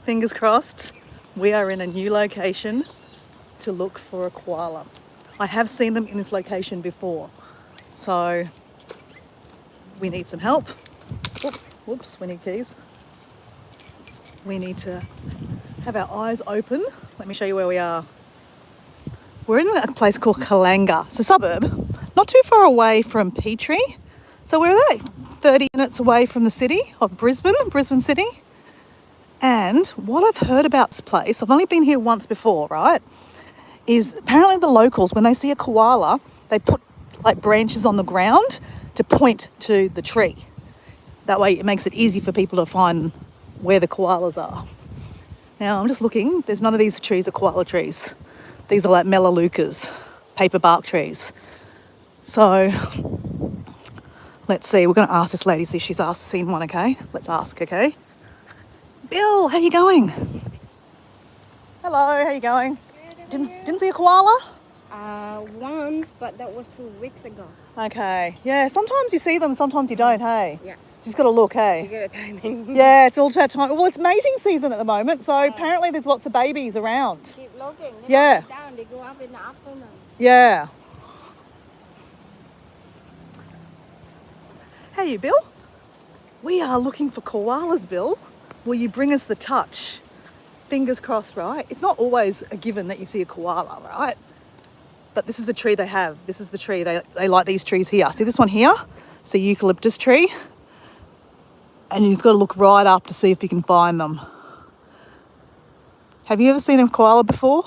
Fingers crossed, we are in a new location to look for a koala. I have seen them in this location before, so we need some help. Whoops, we need keys. We need to have our eyes open. Let me show you where we are. We're in a place called Kalanga. It's a suburb, not too far away from Petrie. So where are they? 30 minutes away from the city of Brisbane City. And what I've heard about this place, I've only been here once before, right? Is apparently the locals, when they see a koala, they put like branches on the ground to point to the tree. That way it makes it easy for people to find where the koalas are. Now I'm just looking, there's none of these trees are koala trees. These are like melaleucas, paper bark trees. So let's see, we're going to ask this lady, see if she's seen one, okay? Let's ask, okay? Bill, how you going? Hello, how you going? Didn't see a koala? Once, but that was 2 weeks ago. Okay, yeah, sometimes you see them, sometimes you don't, hey? Yeah. Just got to look, You hey? get a timing. Yeah, it's all about time. Well, it's mating season at the moment, so apparently there's lots of babies around. Keep looking. They Yeah. don't go down, they go up in the afternoon. Yeah. Hey, Bill. We are looking for koalas, Bill. Will you bring us the touch? Fingers crossed, right? It's not always a given that you see a koala, right? But this is the tree they have. This is the tree. They like these trees here. See this one here? It's a eucalyptus tree. And you've got to look right up to see if you can find them. Have you ever seen a koala before,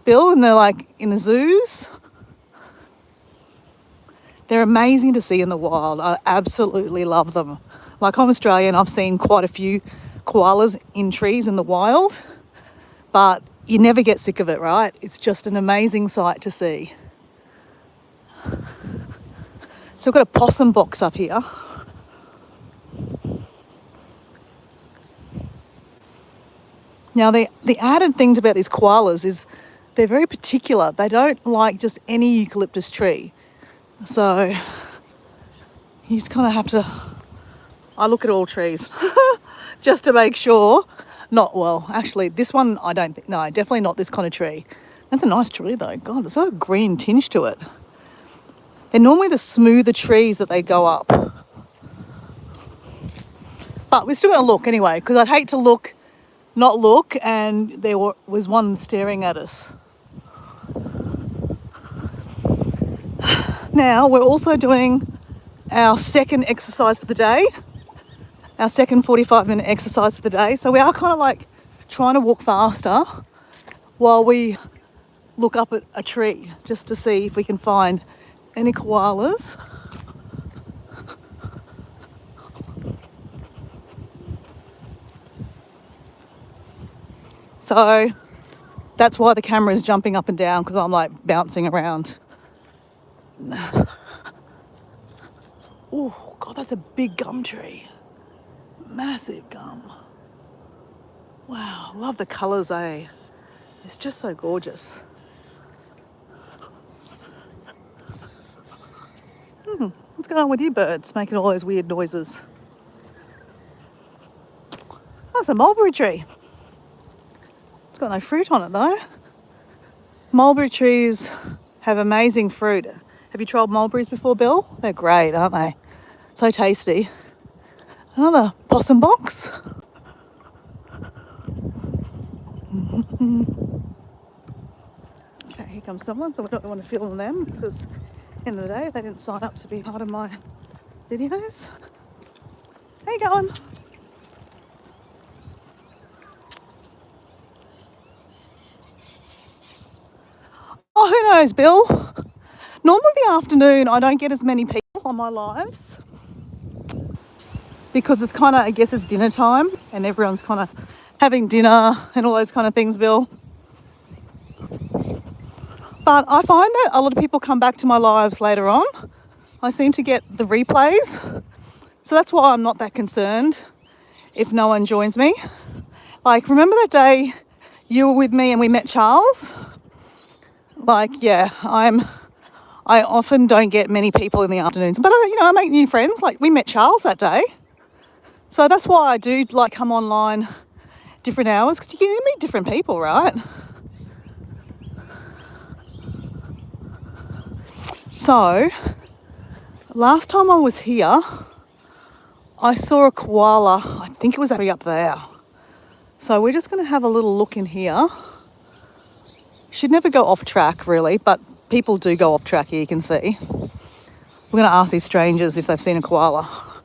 Bill? And they're like in the zoos. They're amazing to see in the wild. I absolutely love them. Like, I'm Australian, I've seen quite a few koalas in trees in the wild, but you never get sick of it, right? It's just an amazing sight to see. So we've got a possum box up here. Now, the added thing about these koalas is they're very particular. They don't like just any eucalyptus tree. So you just kind of have to, I look at all trees just to make sure. Actually, this one I don't think, no, definitely not this kind of tree. That's a nice tree though. God, there's a green tinge to it. They're normally the smoother trees that they go up. But we're still going to look anyway, because I'd hate to not look, and there was one staring at us. Now, we're also doing our second exercise for the day, our second 45-minute exercise for the day. So we are kind of like trying to walk faster while we look up at a tree just to see if we can find any koalas. So that's why the camera is jumping up and down, because I'm like bouncing around. Oh, God, that's a big gum tree. Massive gum. Wow, love the colours, eh? It's just so gorgeous. What's going on with you birds making all those weird noises? That's a mulberry tree. It's got no fruit on it though. Mulberry trees have amazing fruit. Have you tried mulberries before, Bill? They're great, aren't they? So tasty. Another possum box. Okay, here comes someone, so we don't want to film them because at the end of the day they didn't sign up to be part of my videos. How you going? Oh, who knows, Bill? Normally the afternoon I don't get as many people on my lives because it's kind of, I guess it's dinner time and everyone's kind of having dinner and all those kind of things, Bill. But I find that a lot of people come back to my lives later on. I seem to get the replays. So that's why I'm not that concerned if no one joins me. Like, remember that day you were with me and we met Charles? Like, yeah, I often don't get many people in the afternoons, but I make new friends. Like, we met Charles that day. So that's why I do like come online different hours because you can meet different people, right? So, last time I was here, I saw a koala. I think it was actually up there. So we're just going to have a little look in here. Should never go off track, really, but people do go off track here, you can see. We're going to ask these strangers if they've seen a koala.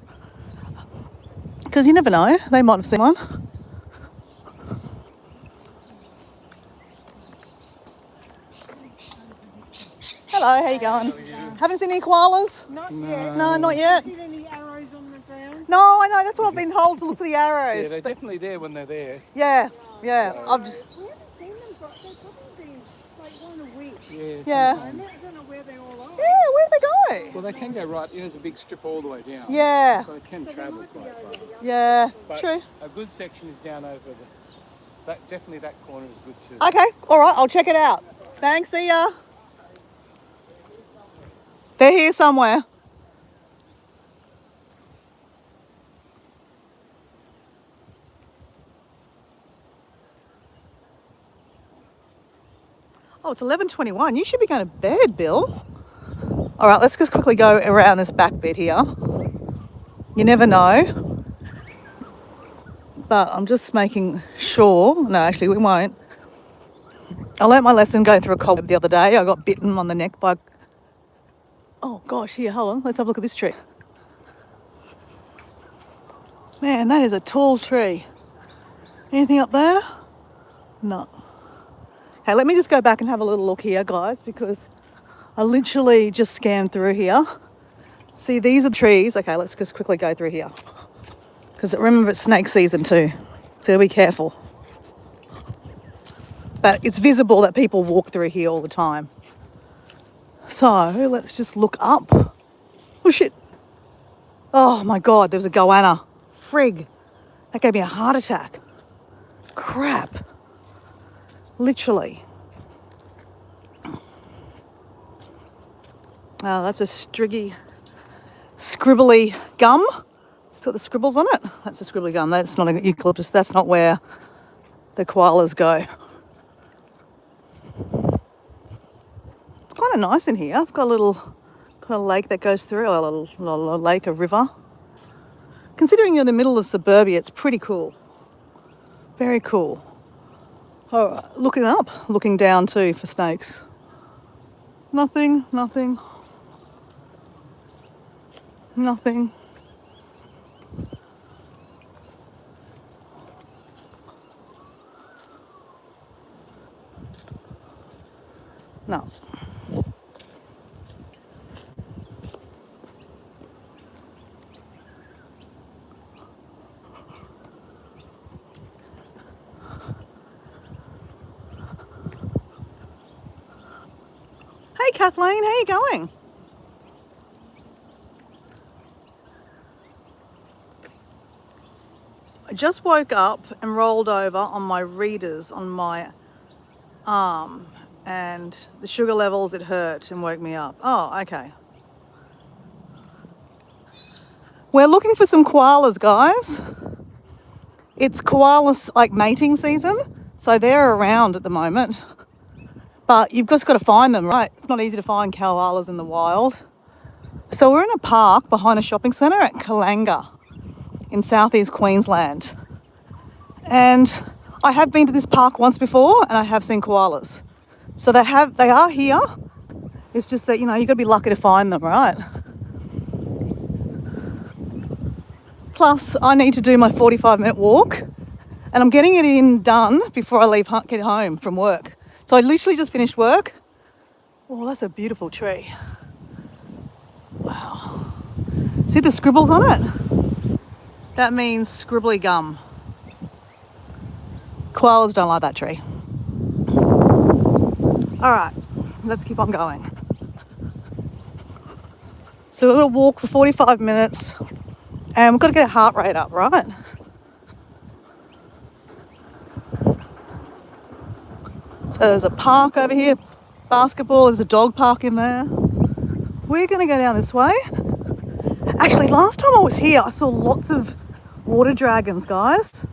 Because you never know, they might have seen one. Hello, how you going? Haven't seen any koalas? Not yet. No, not yet. See any arrows on the ground? No, I know, that's what I've been told, to look for the arrows. Yeah, they're definitely there when they're there. Yeah. I've just, We haven't seen them, but they've probably been like one a week. Yeah. I don't know where they all are. yeah, where'd they go? Well, they can go right. There's a big strip all the way down. Yeah, So they can travel quite far. yeah, But true. a good section is down over the. Definitely that corner is good too. Okay, all right, I'll check it out. Thanks, see ya. They're here somewhere. Oh, it's 11:21. You should be going to bed, Bill. All right, let's just quickly go around this back bit here. You never know. But I'm just making sure. No, actually, we won't. I learnt my lesson going through a cobweb the other day. I got bitten on the neck by... Oh, gosh, here, hold on. Let's have a look at this tree. Man, that is a tall tree. Anything up there? No. Okay, let me just go back and have a little look here, guys, because I literally just scanned through here. See, these are trees. Okay, let's just quickly go through here. Because remember, it's snake season too, so be careful. But it's visible that people walk through here all the time. So let's just look up. Oh shit. Oh my God, there was a goanna. Frig. That gave me a heart attack. Crap. Literally. Oh, that's a scribbly gum. It's got the scribbles on it. That's a scribbly gum. That's not a eucalyptus. That's not where the koalas go. It's kind of nice in here. I've got a little kind of lake that goes through, a little lake, a river. Considering you're in the middle of suburbia, it's pretty cool. Very cool. Oh, looking up, looking down too for snakes. Nothing. No. Hey Kathleen, how you going? I just woke up and rolled over on my readers on my arm, and the sugar levels, it hurt and woke me up. Oh, okay. We're looking for some koalas, guys. It's koalas like mating season, so they're around at the moment. But you've just got to find them, right? It's not easy to find koalas in the wild. So we're in a park behind a shopping centre at Kalanga in southeast Queensland. And I have been to this park once before and I have seen koalas. So they are here. It's just that, you've got to be lucky to find them, right? Plus, I need to do my 45-minute walk and I'm getting it done before I get home from work. So I literally just finished work. Oh, that's a beautiful tree. Wow. See the scribbles on it? That means scribbly gum. Koalas don't like that tree. All right, let's keep on going. So we're going to walk for 45 minutes and we've got to get our heart rate up, right? So there's a park over here, basketball, there's a dog park in there. We're going to go down this way. Actually, last time I was here, I saw lots of water dragons, guys.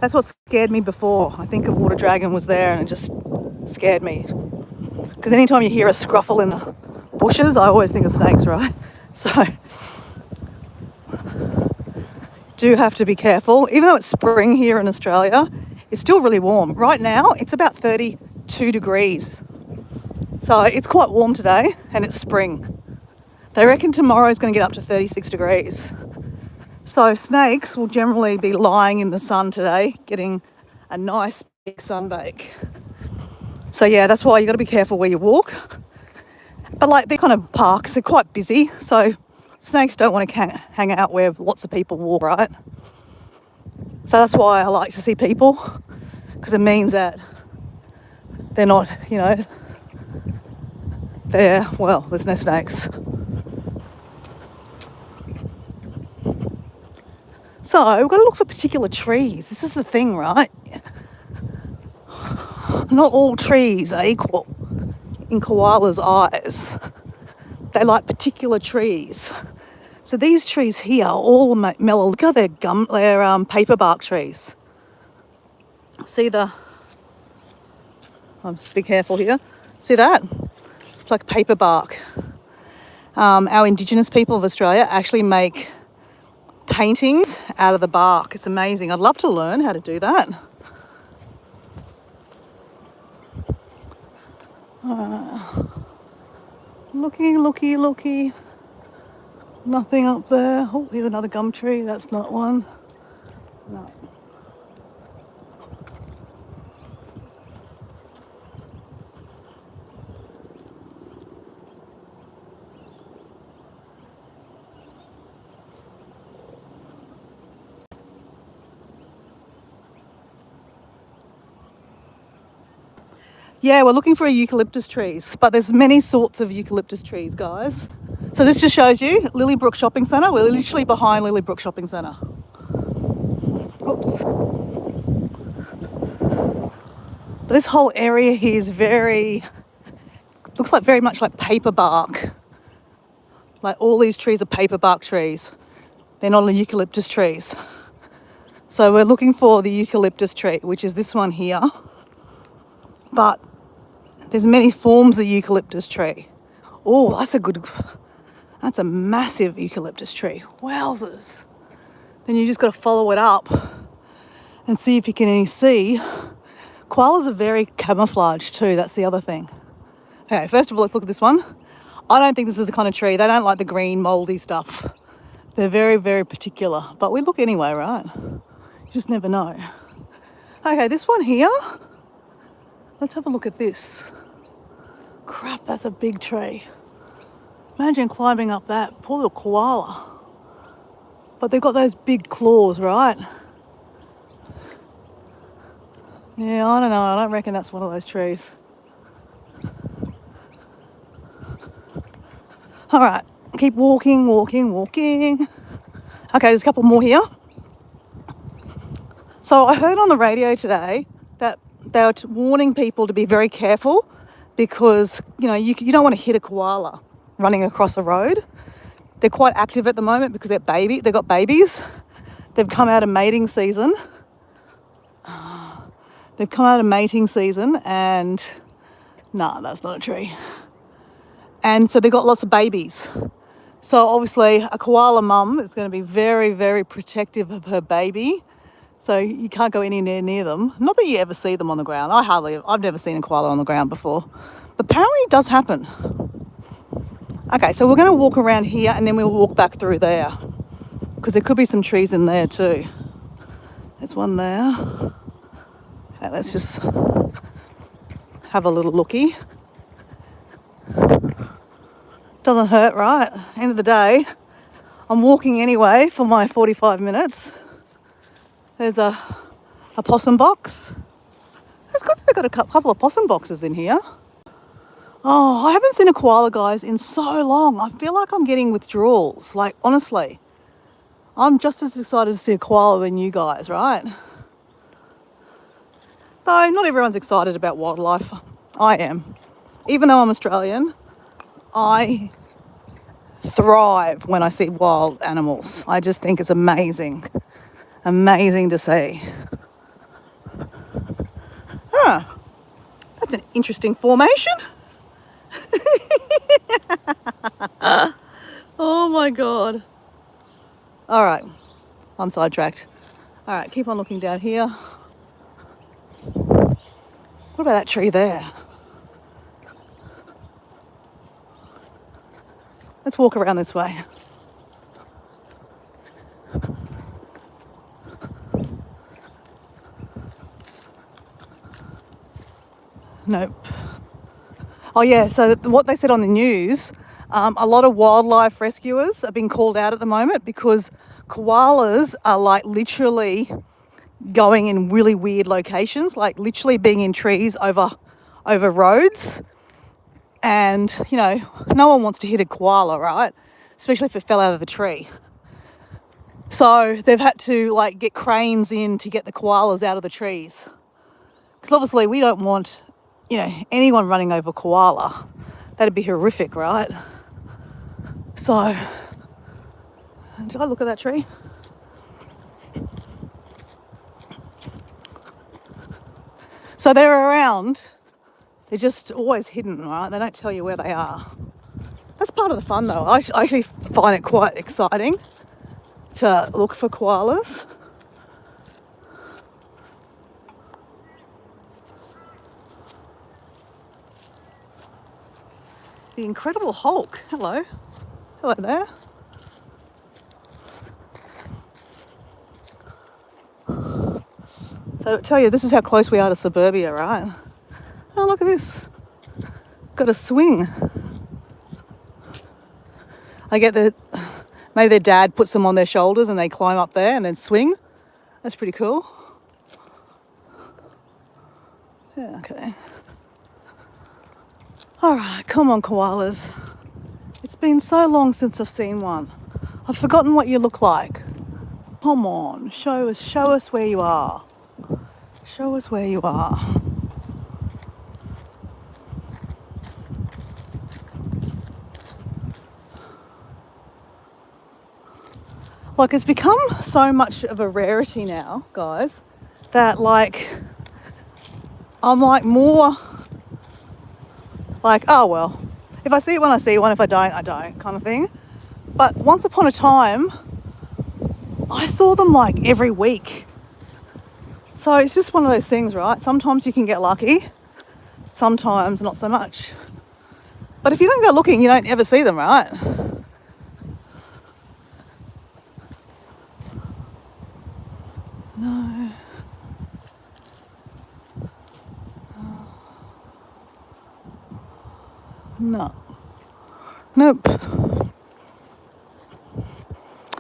That's what scared me before. I think a water dragon was there and it just scared me. Because anytime you hear a scruffle in the bushes, I always think of snakes, right? So do have to be careful. Even though it's spring here in Australia, it's still really warm. Right now, it's about 32 degrees. So it's quite warm today and it's spring. They reckon tomorrow is going to get up to 36 degrees. So snakes will generally be lying in the sun today, getting a nice big sunbake. So yeah, that's why you got to be careful where you walk. But like they're kind of parks, they're quite busy. So snakes don't want to hang out where lots of people walk, right? So that's why I like to see people, because it means that they're not, you know, there's no snakes. So we've got to look for particular trees. This is the thing, right? Not all trees are equal in koalas' eyes. They like particular trees. So these trees here are all mellow. Look at they're paper bark trees. See be careful here. See that? It's like paper bark. Our Indigenous people of Australia actually make paintings out of the bark. It's amazing. I'd love to learn how to do that. Looky. Nothing up there. Oh, here's another gum tree. That's not one. No. Yeah, we're looking for eucalyptus trees, but there's many sorts of eucalyptus trees, guys. So this just shows you Lilybrook Shopping Centre. We're literally behind Lilybrook Shopping Centre. Oops. This whole area here is looks like very much like paper bark. Like all these trees are paper bark trees. They're not eucalyptus trees. So we're looking for the eucalyptus tree, which is this one here. But there's many forms of eucalyptus tree. Oh, that's a massive eucalyptus tree. Wowzers. Then you just got to follow it up and see if you can see. Koalas are very camouflaged too, that's the other thing. Okay, first of all, let's look at this one. I don't think this is the kind of tree. They don't like the green, mouldy stuff. They're very, very particular. But we look anyway, right? You just never know. Okay, this one here. Let's have a look at this. Crap, that's a big tree. Imagine climbing up that. Poor little koala. But they've got those big claws, right? Yeah, I don't know. I don't reckon that's one of those trees. All right, keep walking. Okay, there's a couple more here. So I heard on the radio today that they were warning people to be very careful because, you know, you don't want to hit a koala running across a road. They're quite active at the moment because they've got babies. They've come out of mating season. And nah, that's not a tree. And so they've got lots of babies. So obviously a koala mum is going to be very, very protective of her baby. So you can't go anywhere near them. Not that you ever see them on the ground. I've never seen a koala on the ground before. But apparently it does happen. Okay, so we're going to walk around here and then we'll walk back through there. Because there could be some trees in there too. There's one there. Okay, let's just have a little looky. Doesn't hurt, right? End of the day, I'm walking anyway for my 45 minutes. There's a possum box. It's good that they've got a couple of possum boxes in here. Oh, I haven't seen a koala, guys, in so long. I feel like I'm getting withdrawals. Like, honestly, I'm just as excited to see a koala than you guys, right? Though not everyone's excited about wildlife. I am. Even though I'm Australian, I thrive when I see wild animals. I just think it's amazing. Amazing to see. That's an interesting formation. Oh my God. All right, I'm sidetracked. All right, keep on looking down here. What about that tree there? Let's walk around this way. Nope. Oh yeah, so what they said on the news, a lot of wildlife rescuers are being called out at the moment because koalas are like literally going in really weird locations, like literally being in trees over roads. And, you know, no one wants to hit a koala, right? Especially if it fell out of the tree. So they've had to like get cranes in to get the koalas out of the trees. Because obviously we don't want, you know, anyone running over a koala. That'd be horrific, right? So, did I look at that tree? So they're around. They're just always hidden, right? They don't tell you where they are. That's part of the fun though. I actually find it quite exciting to look for koalas. The Incredible Hulk. Hello. Hello there. So I tell you, this is how close we are to suburbia, right? Oh, look at this. Got a swing. I get that maybe their dad puts them on their shoulders and they climb up there and then swing. That's pretty cool. Yeah, okay. All right, come on, koalas. It's been so long since I've seen one. I've forgotten what you look like. Come on, show us where you are. Show us where you are. Like, it's become so much of a rarity now, guys, that like I'm like more like, oh well, if I see one, I see one. If I don't, I don't, kind of thing. But once upon a time, I saw them like every week. So it's just one of those things, right? Sometimes you can get lucky, sometimes not so much. But if you don't go looking, you don't ever see them, right? No. No. Nope.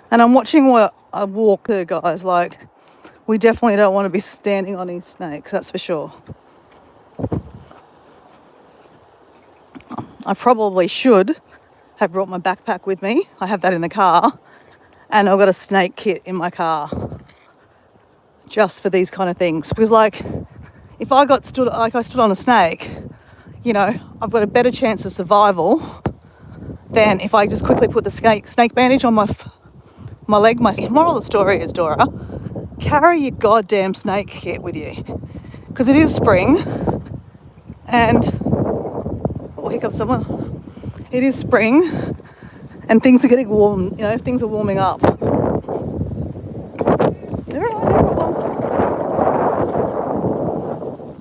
And I'm watching what I walk to, guys. Like, we definitely don't want to be standing on these snakes, that's for sure. I probably should have brought my backpack with me. I have that in the car. And I've got a snake kit in my car. Just for these kind of things. Because like, if I stood on a snake, you know, I've got a better chance of survival than if I just quickly put the snake bandage on my leg. My moral of the story is, Dora, carry your goddamn snake kit with you. Because it is spring and, oh, here comes someone. It is spring and things are getting warm, you know, things are warming up.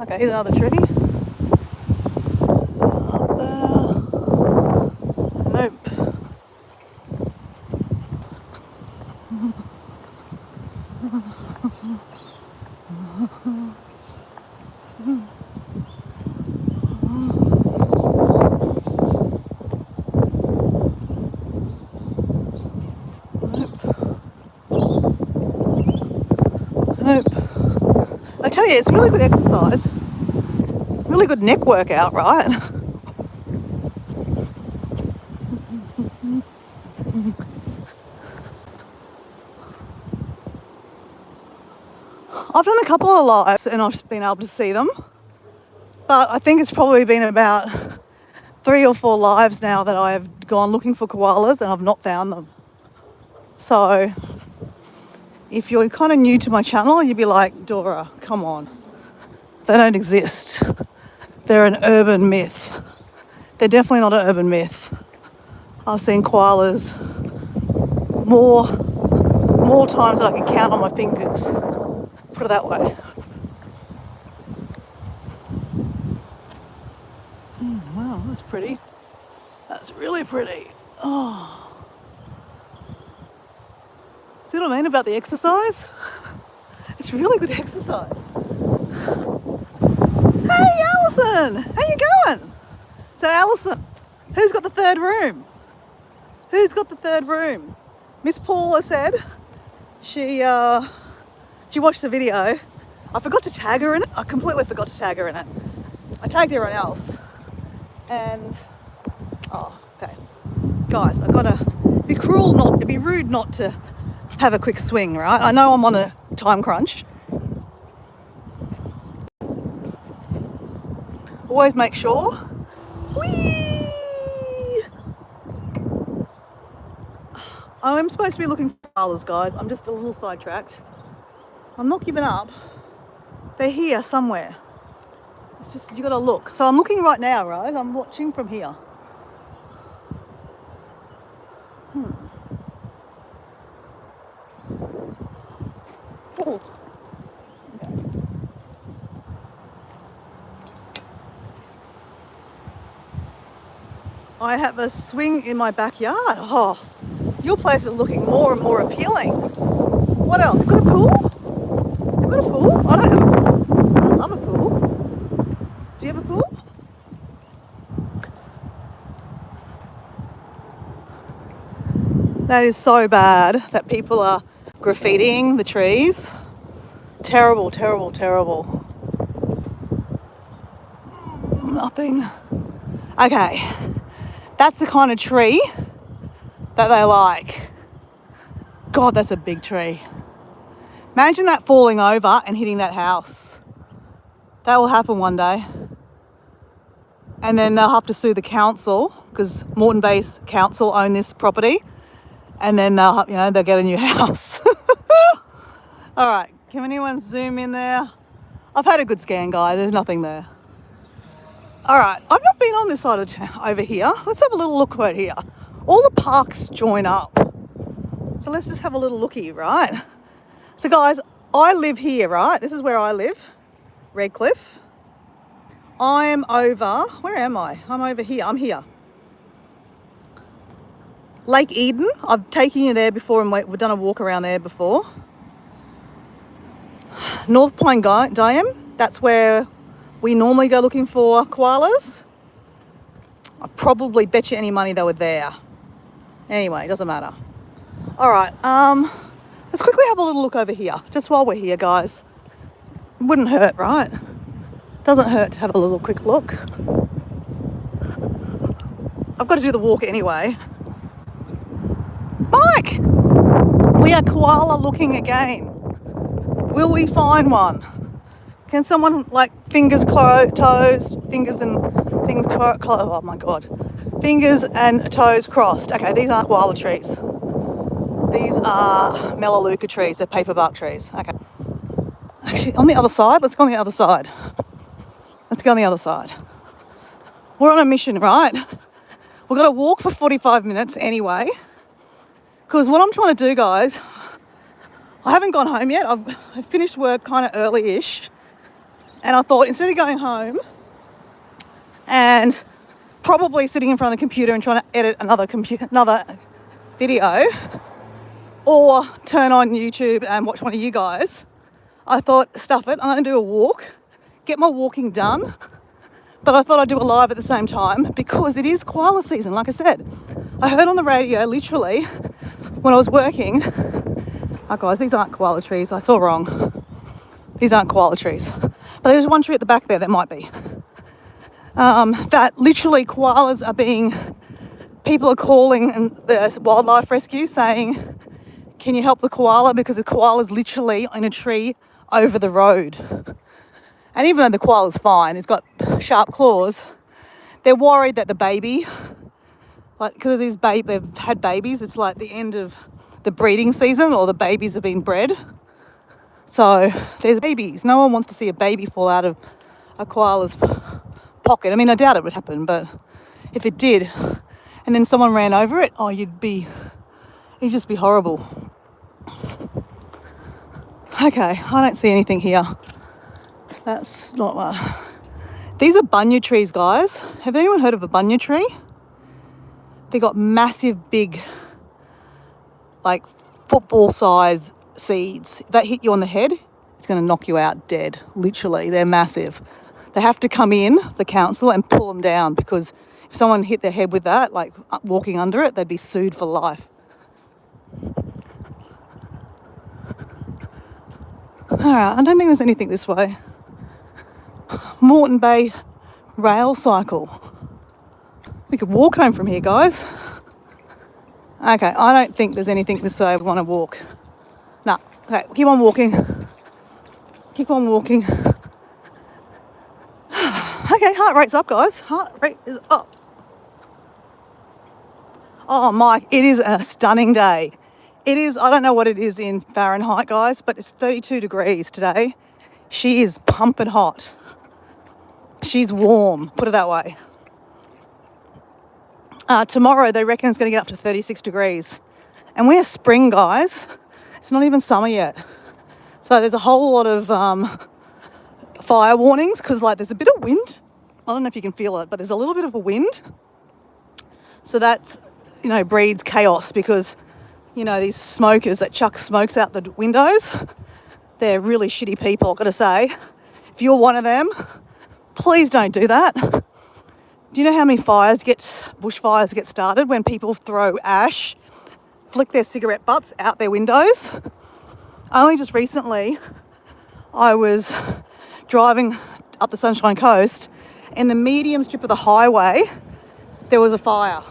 Okay, here's another tree. Up there. Nope. Nope. I tell you, it's really good exercise. Really good neck workout, right? I've done a couple of lives and I've been able to see them. But I think it's probably been about 3 or 4 lives now that I have gone looking for koalas and I've not found them. So if you're kind of new to my channel, you'd be like, Dora, come on. They don't exist. they're an urban myth. They're definitely not an urban myth. I've seen koalas more times than I can count on my fingers. Put it that way. Wow, that's pretty. That's really pretty. Oh. See what I mean about the exercise? It's really good exercise. Hey, Alison! How you going? So, Alison, who's got the third room? Who's got the third room? Miss Paula said she watched the video. I forgot to tag her in it. I completely forgot to tag her in it. I tagged everyone else. And, oh, okay. Guys, I've got to be it'd be rude not to have a quick swing, right? I know I'm on a time crunch. Always make sure. Whee! I'm supposed to be looking for koalas, guys. I'm just a little sidetracked. I'm not giving up. They're here somewhere. It's just, you gotta look. So I'm looking right now, right? I'm watching from here. Oh. Okay. I have a swing in my backyard. Oh, your place is looking more and more appealing. What else? You've got a pool? You've got a pool? I don't have a pool. I love a pool. Do you have a pool? That is so bad that people are graffitiing the trees. Terrible, terrible, terrible. Nothing. Okay. That's the kind of tree that they like. God, that's a big tree. Imagine that falling over and hitting that house. That will happen one day. And then they'll have to sue the council because Moreton Bay's council own this property. And then they'll get a new house. All right, can anyone zoom in there? I've had a good scan, guys. There's nothing there. All right, I've not been on this side of town over here. Let's have a little look right here. All the parks join up. So let's just have a little looky, right? So guys, I live here, right? This is where I live, Redcliffe. I'm over, where am I? I'm over here, I'm here. Lake Eden, I've taken you there before and we've done a walk around there before. North Point Dam, that's where we normally go looking for koalas. I probably bet you any money they were there. Anyway, it doesn't matter. All right, let's quickly have a little look over here, just while we're here, guys. Wouldn't hurt, right? Doesn't hurt to have a little quick look. I've got to do the walk anyway. Mike! We are koala looking again. Will we find one? Can someone, like, fingers, toes, fingers and things, oh my God. Fingers and toes crossed. Okay, these aren't koala trees. These are melaleuca trees. They're paperbark trees. Okay. Actually, on the other side, let's go on the other side. Let's go on the other side. We're on a mission, right? We've got to walk for 45 minutes anyway. Because what I'm trying to do, guys, I haven't gone home yet. I've finished work kind of early-ish. And I thought instead of going home and probably sitting in front of the computer and trying to edit another video or turn on YouTube and watch one of you guys, I thought, stuff it, I'm going to do a walk, get my walking done. But I thought I'd do a live at the same time because it is koala season, like I said. I heard on the radio, literally, when I was working, oh guys, these aren't koala trees, I saw wrong. These aren't koala trees. But there's one tree at the back there that might be. That literally koalas are people are calling the wildlife rescue saying, can you help the koala? Because the koala is literally in a tree over the road. And even though the koala's fine, it's got sharp claws, they're worried that the baby, like, because they've had babies, it's like the end of the breeding season or the babies have been bred. So there's babies. No one wants to see a baby fall out of a koala's pocket. I mean, I doubt it would happen, but if it did, and then someone ran over it, oh, it'd just be horrible. Okay, I don't see anything here. That's not what. These are bunya trees, guys. Have anyone heard of a bunya tree? They got massive, big, like football size seeds. If that hit you on the head, it's going to knock you out dead. Literally, they're massive. They have to come in, the council, and pull them down, because if someone hit their head with that, like walking under it, they'd be sued for life. All right, I don't think there's anything this way. Moreton Bay rail cycle. We could walk home from here, guys. Okay, I don't think there's anything this way we want to walk. No, okay, keep on walking. Keep on walking. Okay, heart rate's up, guys. Heart rate is up. Oh, Mike, it is a stunning day. It is, I don't know what it is in Fahrenheit, guys, but it's 32 degrees today. She is pumping hot. She's warm, put it that way. Tomorrow, they reckon it's going to get up to 36 degrees. And we're spring, guys. It's not even summer yet. So there's a whole lot of fire warnings, because like there's a bit of wind. I don't know if you can feel it, but there's a little bit of a wind. So that, breeds chaos, because, these smokers that chuck smokes out the windows, they're really shitty people, I've got to say. If you're one of them, please don't do that. Do you know how many bushfires get started when people throw ash, flick their cigarette butts out their windows? Only just recently, I was driving up the Sunshine Coast, and the medium strip of the highway, there was a fire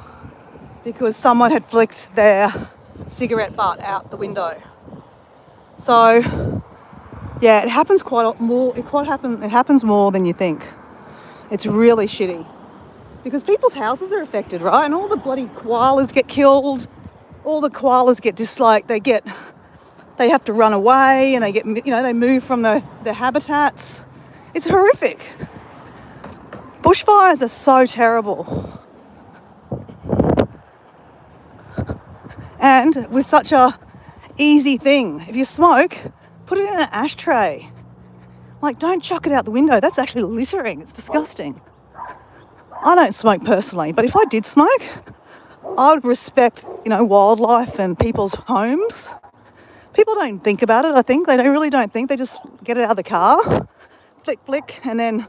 because someone had flicked their cigarette butt out the window. So, yeah, it happens it happens more than you think. It's really shitty because people's houses are affected, right? And all the bloody koalas get killed. All the koalas get they have to run away, and they move from their habitats. It's horrific. Bushfires are so terrible. And with such a easy thing, if you smoke, put it in an ashtray. Like, don't chuck it out the window. That's actually littering. It's disgusting. I don't smoke personally, but if I did smoke, I would respect, wildlife and people's homes. People don't think about it, I think. They really don't think. They just get it out of the car, flick, and then,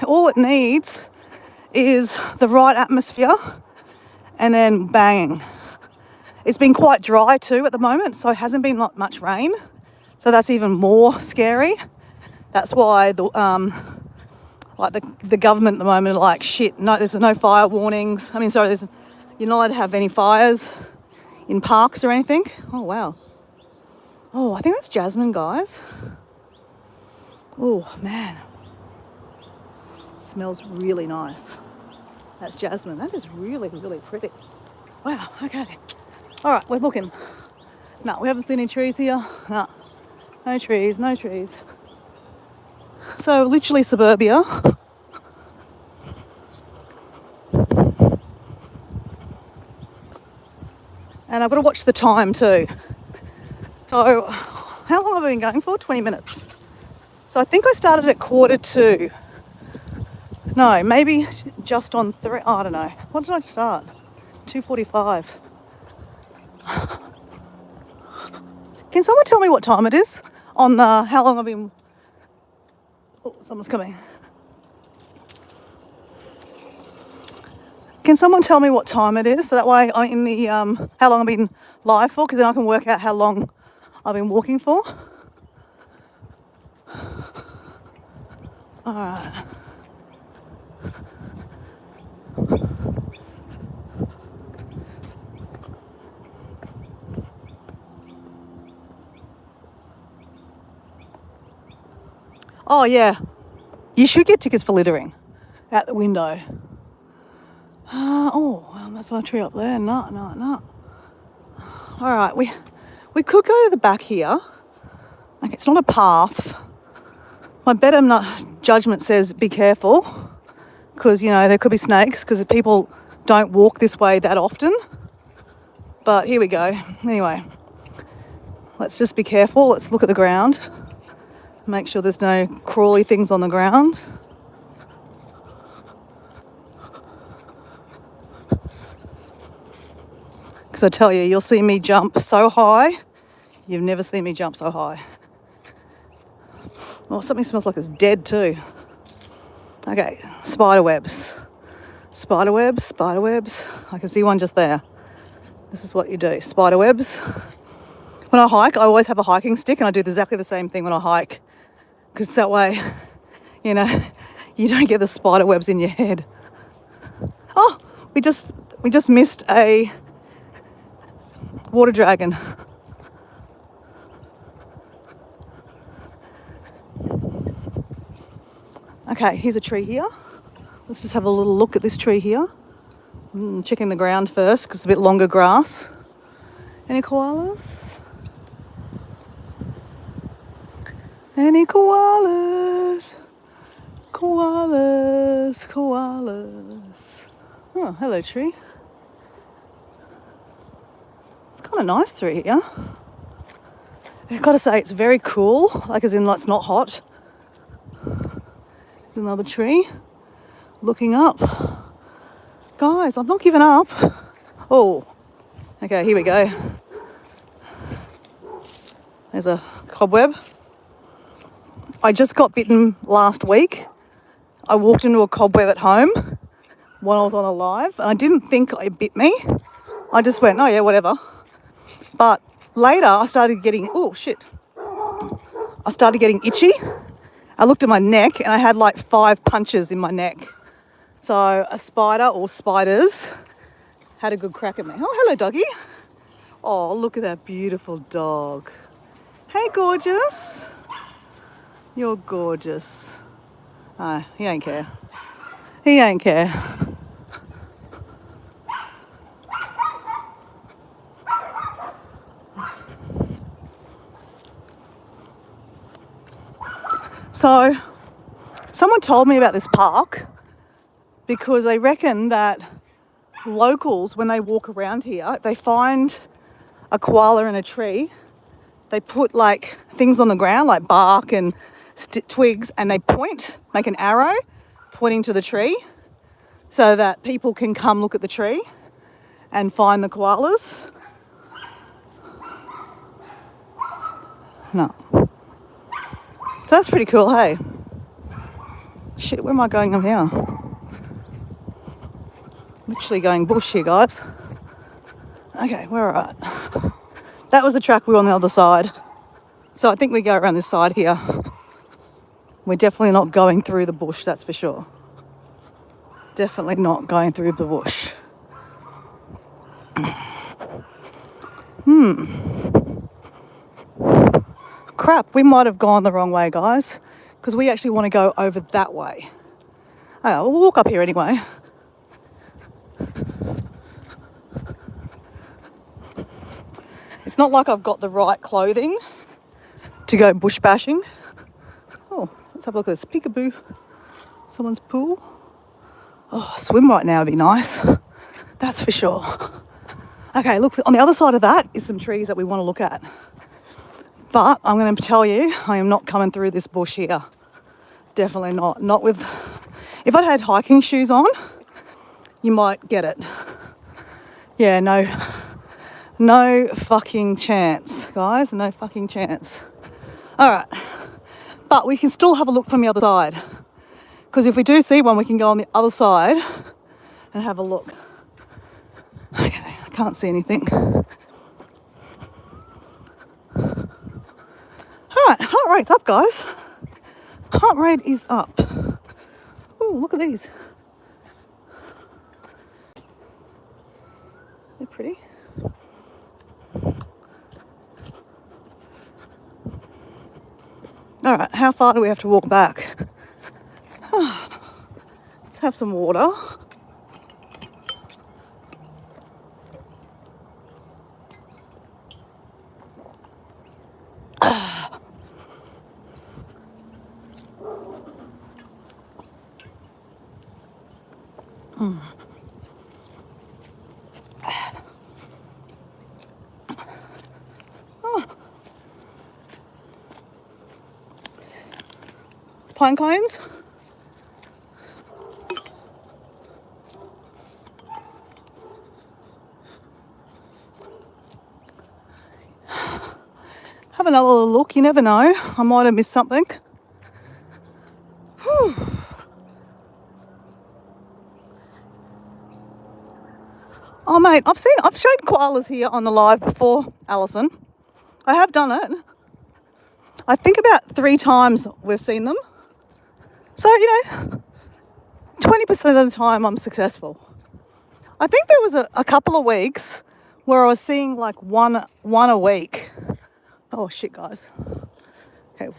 all it needs is the right atmosphere, and then bang. It's been quite dry too at the moment, so it hasn't been much rain. So that's even more scary. That's why the government at the moment are like, shit, no, there's no fire warnings. You're not allowed to have any fires in parks or anything. Oh, wow. Oh, I think that's jasmine, guys. Oh, man. It smells really nice. That's jasmine. That is really, really pretty. Wow, okay. All right, we're looking. No, we haven't seen any trees here. No. No trees. So literally suburbia. And I've got to watch the time too. So how long have I been going for? 20 minutes. So I think I started at 1:45. No, maybe just on 3. I don't know. What did I start? 2:45. Can someone tell me what time it is on how long I've been... Oh, someone's coming. Can someone tell me what time it is? So that way I'm in the, how long I've been live for, because then I can work out how long I've been walking for. All right. Oh, yeah. You should get tickets for littering out the window. That's one tree up there. No. All right, we could go to the back here. Okay, it's not a path. I bet I'm not judgment says be careful because, you know, there could be snakes because people don't walk this way that often. But here we go. Anyway, let's just be careful. Let's look at the ground. Make sure there's no crawly things on the ground. Because I tell you, you'll see me jump so high. You've never seen me jump so high. Oh, something smells like it's dead too. Okay, spider webs. Spider webs, spider webs. I can see one just there. This is what you do, spider webs. When I hike, I always have a hiking stick and I do exactly the same thing when I hike. Because that way, you know, you don't get the spider webs in your head. Oh, we just missed a water dragon. Okay, here's a tree here. Let's just have a little look at this tree here. Checking the ground first because it's a bit longer grass. Any koalas? Any koalas? Koalas, koalas. Oh, hello tree. It's kind of nice through here. I've got to say it's very cool, like as in it's not hot. There's another tree. Looking up. Guys, I've not given up. Oh, okay, here we go. There's a cobweb. I just got bitten last week. I walked into a cobweb at home when I was on a live and I didn't think it bit me. I just went, oh yeah, whatever. But later I started getting, oh shit. I started getting itchy. I looked at my neck and I had like 5 punches in my neck. So a spider or spiders had a good crack at me. Oh, hello, doggy. Oh, look at that beautiful dog. Hey, gorgeous. You're gorgeous. Oh, he ain't care. He ain't care. So, someone told me about this park because they reckon that locals, when they walk around here, they find a koala in a tree, they put like things on the ground, like bark and twigs, and they point, make an arrow pointing to the tree so that people can come look at the tree and find the koalas. No. So that's pretty cool, hey? Shit, where am I going from here? Literally going bush here, guys. Okay, we're all right. That was the track, we were on the other side. So I think we go around this side here. We're definitely not going through the bush, that's for sure. Definitely not going through the bush. Crap, we might have gone the wrong way, guys, because we actually want to go over that way. Oh, we'll walk up here anyway. It's not like I've got the right clothing to go bush bashing. Oh, let's have a look at this. Peekaboo. Someone's pool. Oh, swim right now would be nice. That's for sure. Okay, look, on the other side of that is some trees that we want to look at. But I'm going to tell you, I am not coming through this bush here. Definitely not. Not with... If I'd had hiking shoes on, you might get it. Yeah, no fucking chance, guys. No fucking chance. All right. But we can still have a look from the other side. Because if we do see one, we can go on the other side and have a look. Okay, I can't see anything. All right, heart rate's up, guys. Heart rate is up. Oh, look at these. They're pretty. All right, how far do we have to walk back? Let's have some water. Pine cones. Have another little look, you never know. I might have missed something. Whew. Oh mate, I've shown koalas here on the live before, Alison. I have done it. I think about 3 times we've seen them. So, 20% of the time I'm successful. I think there was a couple of weeks where I was seeing like one a week. Oh shit, guys. Okay.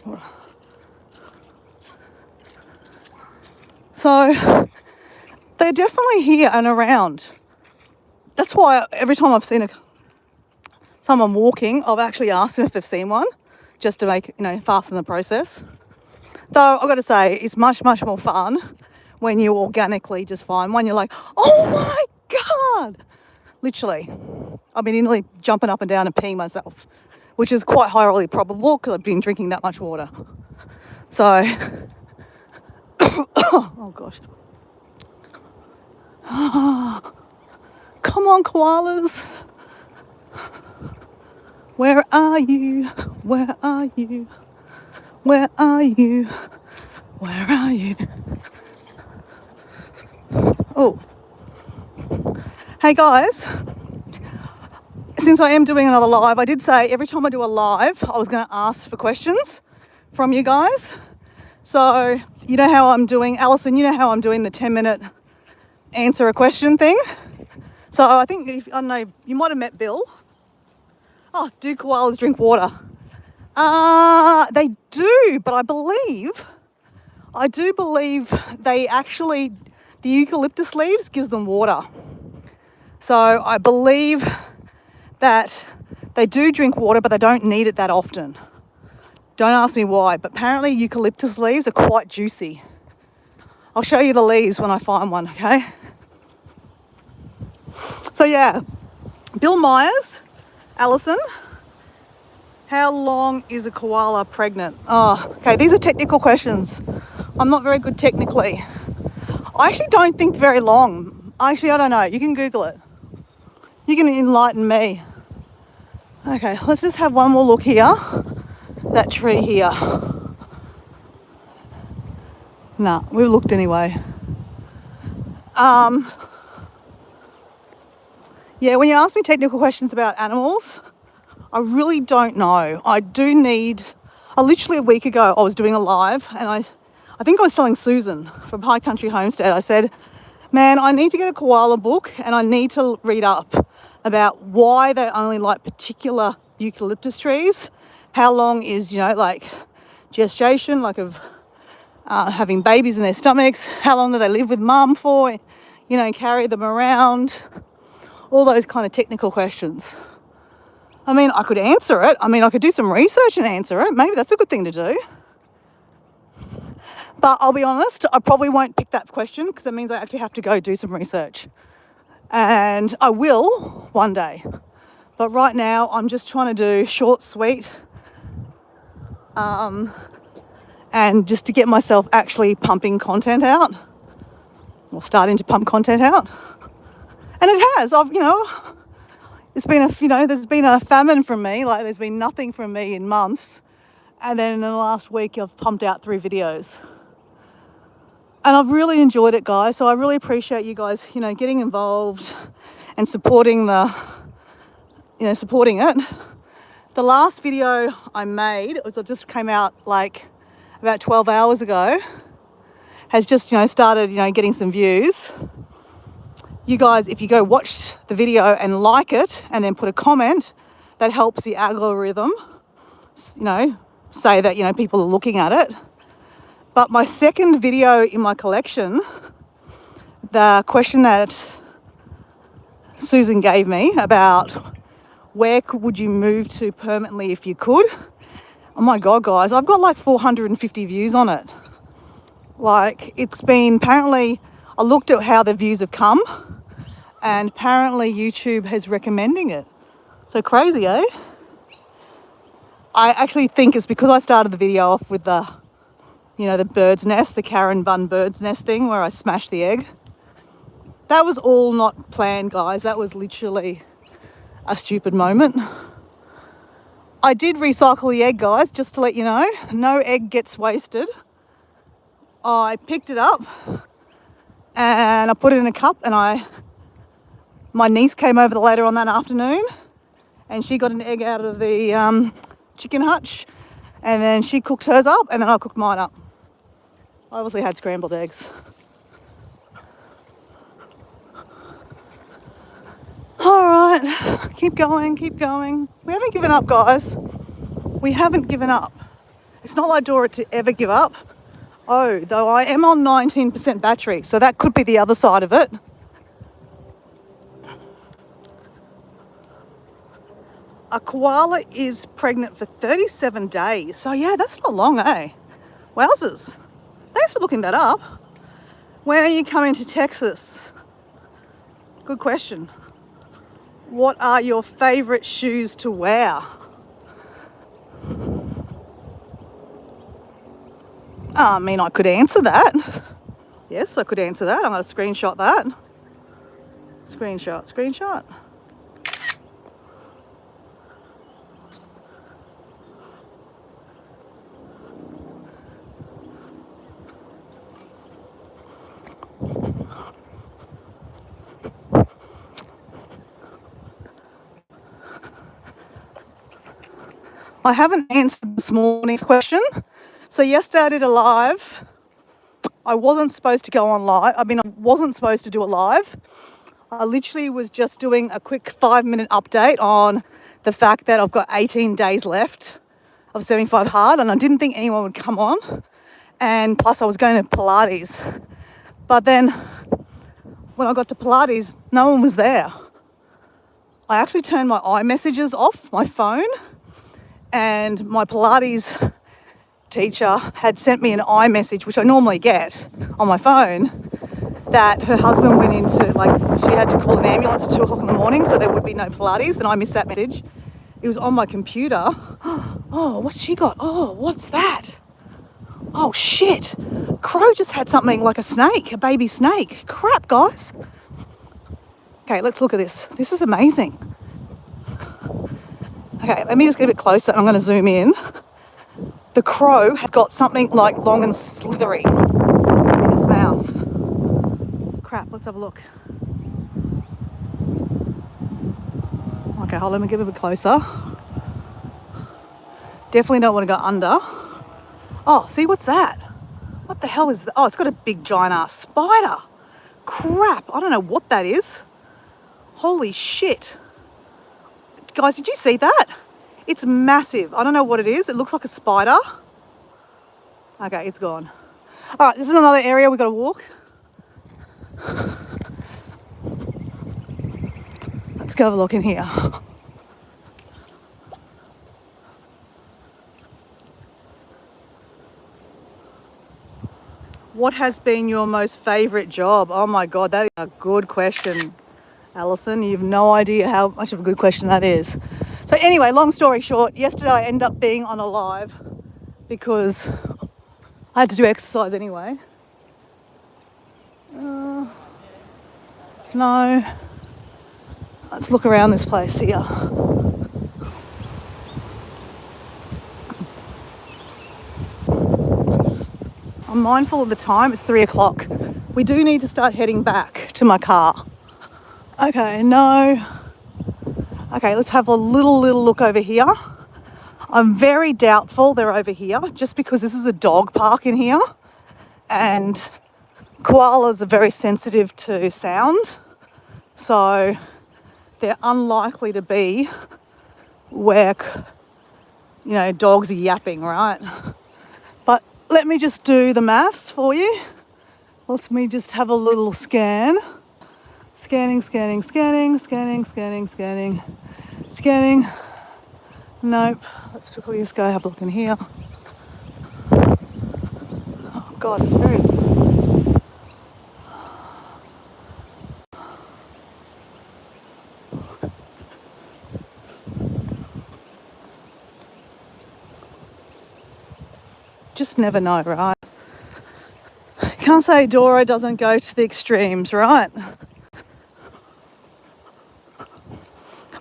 So they're definitely here and around. That's why every time I've seen someone walking, I've actually asked them if they've seen one, just to make, fasten the process. Though I've got to say, it's much, much more fun when you organically just find one. You're like, oh my God! Literally. I've been nearly jumping up and down and peeing myself, which is quite highly probable because I've been drinking that much water. So, oh gosh. Come on, koalas. Where are you? Where are you? Where are you? Where are you? Oh. Hey guys. Since I am doing another live, I did say every time I do a live, I was going to ask for questions from you guys. So, you know how I'm doing, Alison, you know how I'm doing the 10-minute answer a question thing? So I think, I don't know, you might have met Bill. Oh, do koalas drink water? They do, but I do believe they actually, the eucalyptus leaves gives them water. So I believe that they do drink water, but they don't need it that often. Don't ask me why, but apparently eucalyptus leaves are quite juicy. I'll show you the leaves when I find one, okay? So yeah, Bill Myers, Alison, how long is a koala pregnant? Oh, okay, these are technical questions. I'm not very good technically. I actually don't think very long. Actually, I don't know. You can Google it. You can enlighten me. Okay, let's just have one more look here. That tree here. Nah, we've looked anyway. Yeah, when you ask me technical questions about animals, I really don't know. Literally a week ago, I was doing a live and I think I was telling Susan from High Country Homestead, I said, man, I need to get a koala book and I need to read up about why they only like particular eucalyptus trees. How long is, gestation, of having babies in their stomachs? How long do they live with mum for? Carry them around. All those kind of technical questions. I mean, I could answer it. I mean, I could do some research and answer it. Maybe that's a good thing to do. But I'll be honest, I probably won't pick that question because it means I actually have to go do some research. And I will one day. But right now, I'm just trying to do short, sweet, and just to get myself actually pumping content out, or starting to pump content out. And it has. It's been there's been a famine from me. There's been nothing from me in months. And then in the last week, I've pumped out 3 videos. And I've really enjoyed it, guys. So I really appreciate you guys, getting involved and supporting supporting it. The last video I made, it just came out about 12 hours ago, has just, started, getting some views. You guys, if you go watch the video and like it and then put a comment, that helps the algorithm, say that, people are looking at it. But my second video in my collection, the question that Susan gave me about where would you move to permanently if you could? Oh my God, guys, I've got 450 views on it. It's been, apparently, I looked at how the views have come, and apparently YouTube is recommending it. So crazy, eh? I actually think it's because I started the video off with the, you know, the bird's nest, the Karen Bun bird's nest thing where I smashed the egg. That was all not planned, guys. That was literally a stupid moment. I did recycle the egg, guys, just to let you know. No egg gets wasted. I picked it up and I put it in a cup, and my niece came over later on that afternoon and she got an egg out of the chicken hutch, and then she cooked hers up and then I cooked mine up. I obviously had scrambled eggs. All right, keep going, keep going. We haven't given up, guys. We haven't given up. It's not like Dora to ever give up. Oh, though I am on 19% battery, so that could be the other side of it. A koala is pregnant for 37 days. So yeah, that's not long, eh? Wowzers. Thanks for looking that up. When are you coming to Texas? Good question. What are your favourite shoes to wear? I mean, I could answer that. Yes, I could answer that. I'm going to screenshot that. Screenshot. I haven't answered this morning's question. So yesterday I did a live. I wasn't supposed to go on live. I wasn't supposed to do a live. I literally was just doing a quick 5-minute update on the fact that I've got 18 days left of 75 hard, and I didn't think anyone would come on. And plus I was going to Pilates. But then when I got to Pilates, no one was there. I actually turned my iMessages off my phone, and my Pilates teacher had sent me an iMessage, which I normally get on my phone, that her husband went into, she had to call an ambulance at 2 o'clock in the morning, so there would be no Pilates, and I missed that message. It was on my computer. Oh, what's she got? Oh, what's that? Oh, shit. Crow just had something like a snake, a baby snake. Crap, guys. Okay, let's look at this. This is amazing. Okay, let me just get a bit closer and I'm going to zoom in. The crow had got something like long and slithery in his mouth. Crap, let's have a look. Okay, hold on, let me get a bit closer. Definitely don't want to go under. Oh, see, what's that? What the hell is that? Oh, it's got a big giant ass spider. Crap, I don't know what that is. Holy shit. Guys, did you see that? It's massive. I don't know what it is. It looks like a spider. Okay, it's gone. All right, this is another area we've got to walk. Let's go have a look in here. What has been your most favourite job? Oh my God, that is a good question, Alison. You have no idea how much of a good question that is. So anyway, long story short, yesterday I ended up being on a live because I had to do exercise anyway. No. Let's look around this place here. I'm mindful of the time, it's 3 o'clock. We do need to start heading back to my car. Okay, no. Okay, let's have a little look over here. I'm very doubtful they're over here just because this is a dog park in here and koalas are very sensitive to sound. So they're unlikely to be where, dogs are yapping, right? But let me just do the maths for you. Let me just have a little scan. Scanning. Nope. Let's quickly just go have a look in here. Oh God, it's very... Just never know, right? Can't say Dora doesn't go to the extremes, right?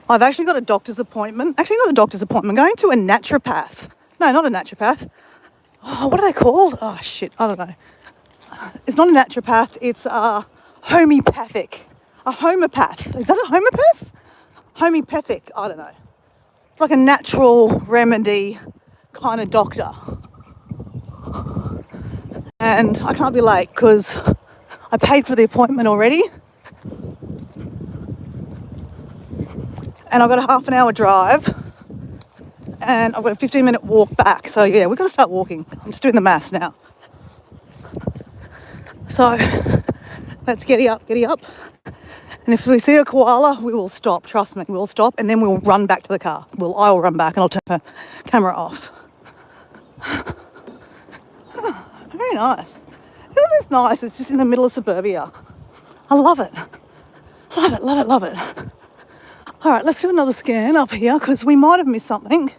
I've actually got a doctor's appointment. Actually, not a doctor's appointment. I'm going to a naturopath. No, not a naturopath. Oh, what are they called? Oh, shit. I don't know. It's not a naturopath. It's a homeopathic. A homeopath. Is that a homeopath? Homeopathic. I don't know. It's like a natural remedy kind of doctor. And I can't be late because I paid for the appointment already. And I've got a half an hour drive. And I've got a 15-minute walk back. So, yeah, we've got to start walking. I'm just doing the maths now. So, let's giddy up. And if we see a koala, we will stop. Trust me, we'll stop. And then we'll run back to the car. I'll run back and I'll turn the camera off. Very nice. Isn't this nice? It's just in the middle of suburbia. I love it. Love it. All right, let's do another scan up here because we might have missed something.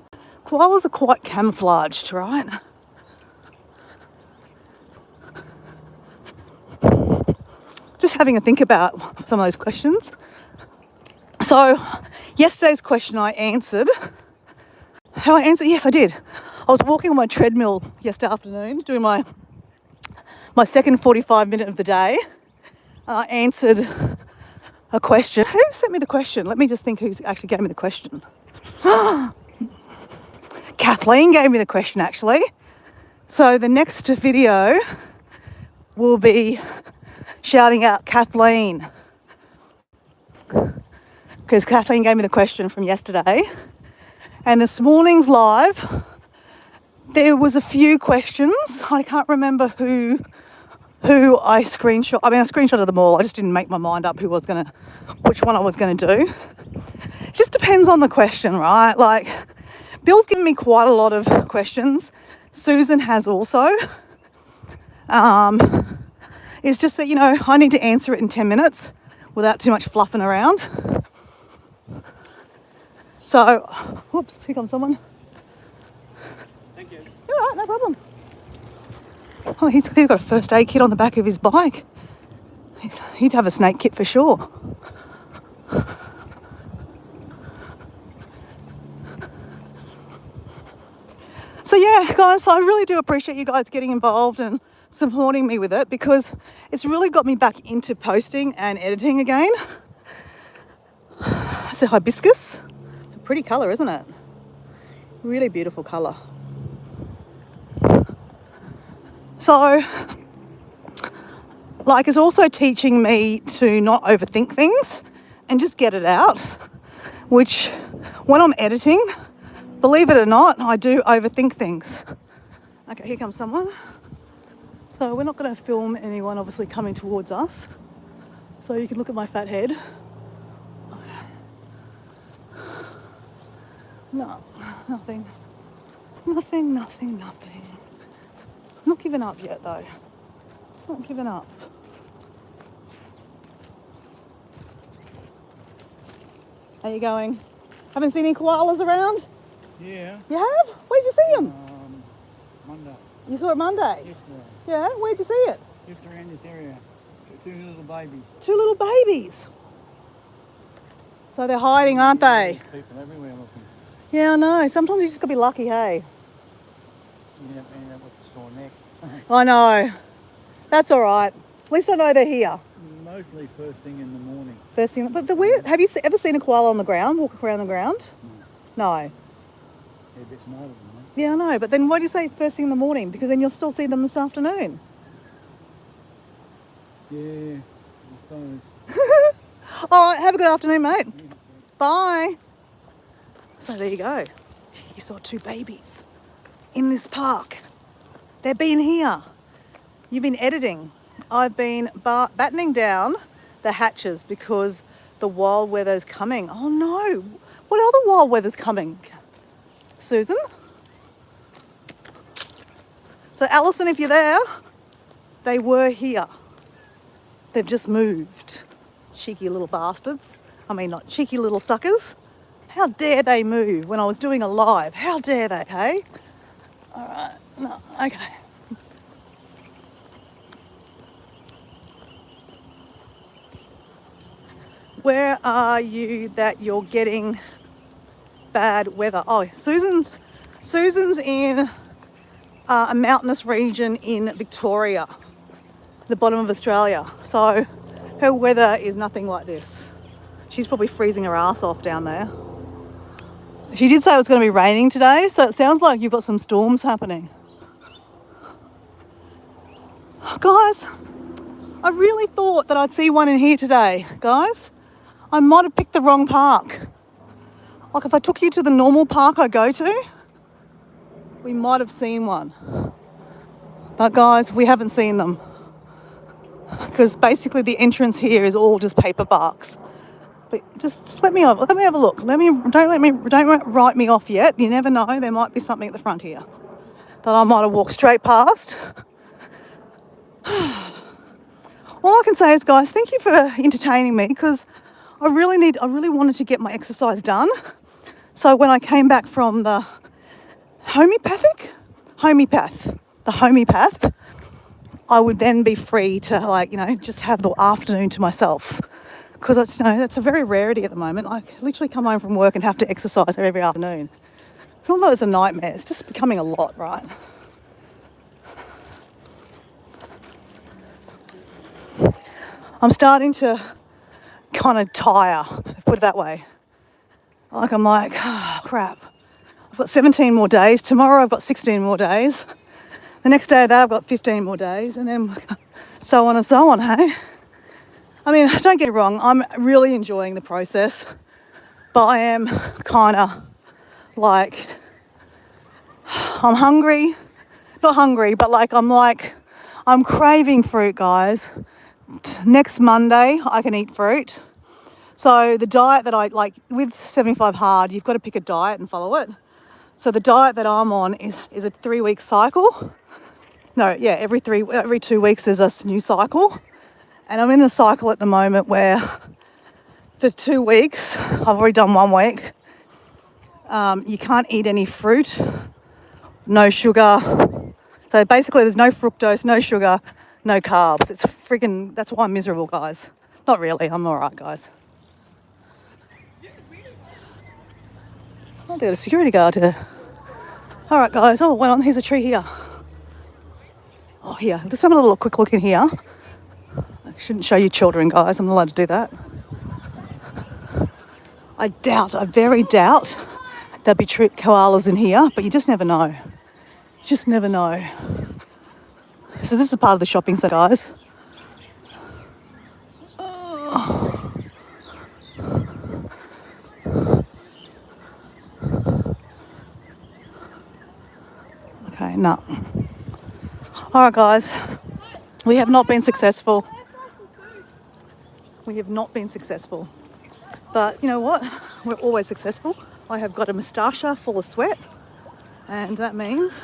Koalas are quite camouflaged, right? Just having a think about some of those questions. So, yesterday's question I answered. How I answered? Yes, I did. I was walking on my treadmill yesterday afternoon, doing my second 45-minute of the day. I answered a question. Who sent me the question? Let me just think who's actually gave me the question. Kathleen gave me the question, actually. So the next video will be shouting out Kathleen, because Kathleen gave me the question from yesterday. And this morning's live, there was a few questions. I can't remember who I screenshot. I mean, I screenshotted them all. I just didn't make my mind up which one I was gonna do. It just depends on the question, right? Like, Bill's given me quite a lot of questions. Susan has also. It's just that, I need to answer it in 10 minutes without too much fluffing around. So, whoops, here comes someone. Thank you. You're all right, no problem. Oh, he's got a first aid kit on the back of his bike. He'd have a snake kit for sure. So yeah, guys, I really do appreciate you guys getting involved and supporting me with it, because it's really got me back into posting and editing again. It's a hibiscus. It's a pretty colour, isn't it? Really beautiful colour. So, it's also teaching me to not overthink things and just get it out, which when I'm editing, believe it or not, I do overthink things. Okay, here comes someone. So we're not going to film anyone obviously coming towards us. So you can look at my fat head. No, nothing. Nothing. Not giving up yet though. Not giving up. How you going? Haven't seen any koalas around? Yeah. You have? Where'd you see them? Monday. You saw it Monday? Yes, Yeah, where'd you see it? just around this area. Two little babies. Two little babies. So they're hiding, aren't they? People everywhere looking. Yeah, I know. Sometimes you just gotta be lucky, hey? You end up with a sore neck. I know. That's all right. At least I know they're here. Mostly first thing in the morning. First thing, but have you ever seen a koala on the ground, walk around the ground? No. They're a bit smaller than that. Yeah, I know. But then why do you say first thing in the morning? Because then you'll still see them this afternoon. Yeah, I suppose. All right, have a good afternoon, mate. Bye. So there you go. You saw two babies in this park. They've been here. You've been editing. I've been battening down the hatches because the wild weather's coming. Oh no. What other wild weather's coming? Susan? So Alison, if you're there, they were here. They've just moved. Cheeky little bastards. I mean, not cheeky little suckers. How dare they move when I was doing a live? How dare they, hey? All right. No, okay. Where are you that you're getting bad weather? Oh, Susan's in a mountainous region in Victoria, the bottom of Australia. So her weather is nothing like this. She's probably freezing her ass off down there. She did say it was going to be raining today, so it sounds like you've got some storms happening. Guys, I really thought that I'd see one in here today, guys. I might have picked the wrong park. Like if I took you to the normal park I go to, we might have seen one. But guys, we haven't seen them. Because basically the entrance here is all just paper barks. But just let me have a look. Don't write me off yet. You never know, there might be something at the front here that I might have walked straight past. All I can say is, guys, thank you for entertaining me, because I really wanted to get my exercise done. So when I came back from the homeopath, I would then be free to just have the afternoon to myself. Because it's a very rarity at the moment. I literally come home from work and have to exercise every afternoon. It's not that it's a nightmare, it's just becoming a lot, right? I'm starting to kind of tire, put it that way. I'm like, oh, crap. I've got 17 more days. Tomorrow I've got 16 more days. The next day of that I've got 15 more days, and then so on and so on, hey? I mean, don't get me wrong, I'm really enjoying the process, but I am kind of like, I'm hungry. Not hungry, but I'm craving fruit, guys. Next Monday, I can eat fruit. So the diet that I like, with 75 Hard, you've got to pick a diet and follow it. So the diet that I'm on is a 3-week cycle. No, yeah, every 2 weeks there's a new cycle. And I'm in the cycle at the moment where for 2 weeks, I've already done 1 week, you can't eat any fruit, no sugar. So basically there's no fructose, no sugar, no carbs. That's why I'm miserable, guys. Not really, I'm all right, guys. Oh, there's a security guard here. All right, guys. Oh, wait on, here's a tree here. Oh, here. Just having a little quick look in here. I shouldn't show you children, guys. I'm not allowed to do that. I very doubt there'll be koalas in here, but you just never know. You just never know. So this is part of the shopping centre, guys. Okay, no. All right, guys. We have not been successful. But you know what? We're always successful. I have got a moustache full of sweat, and that means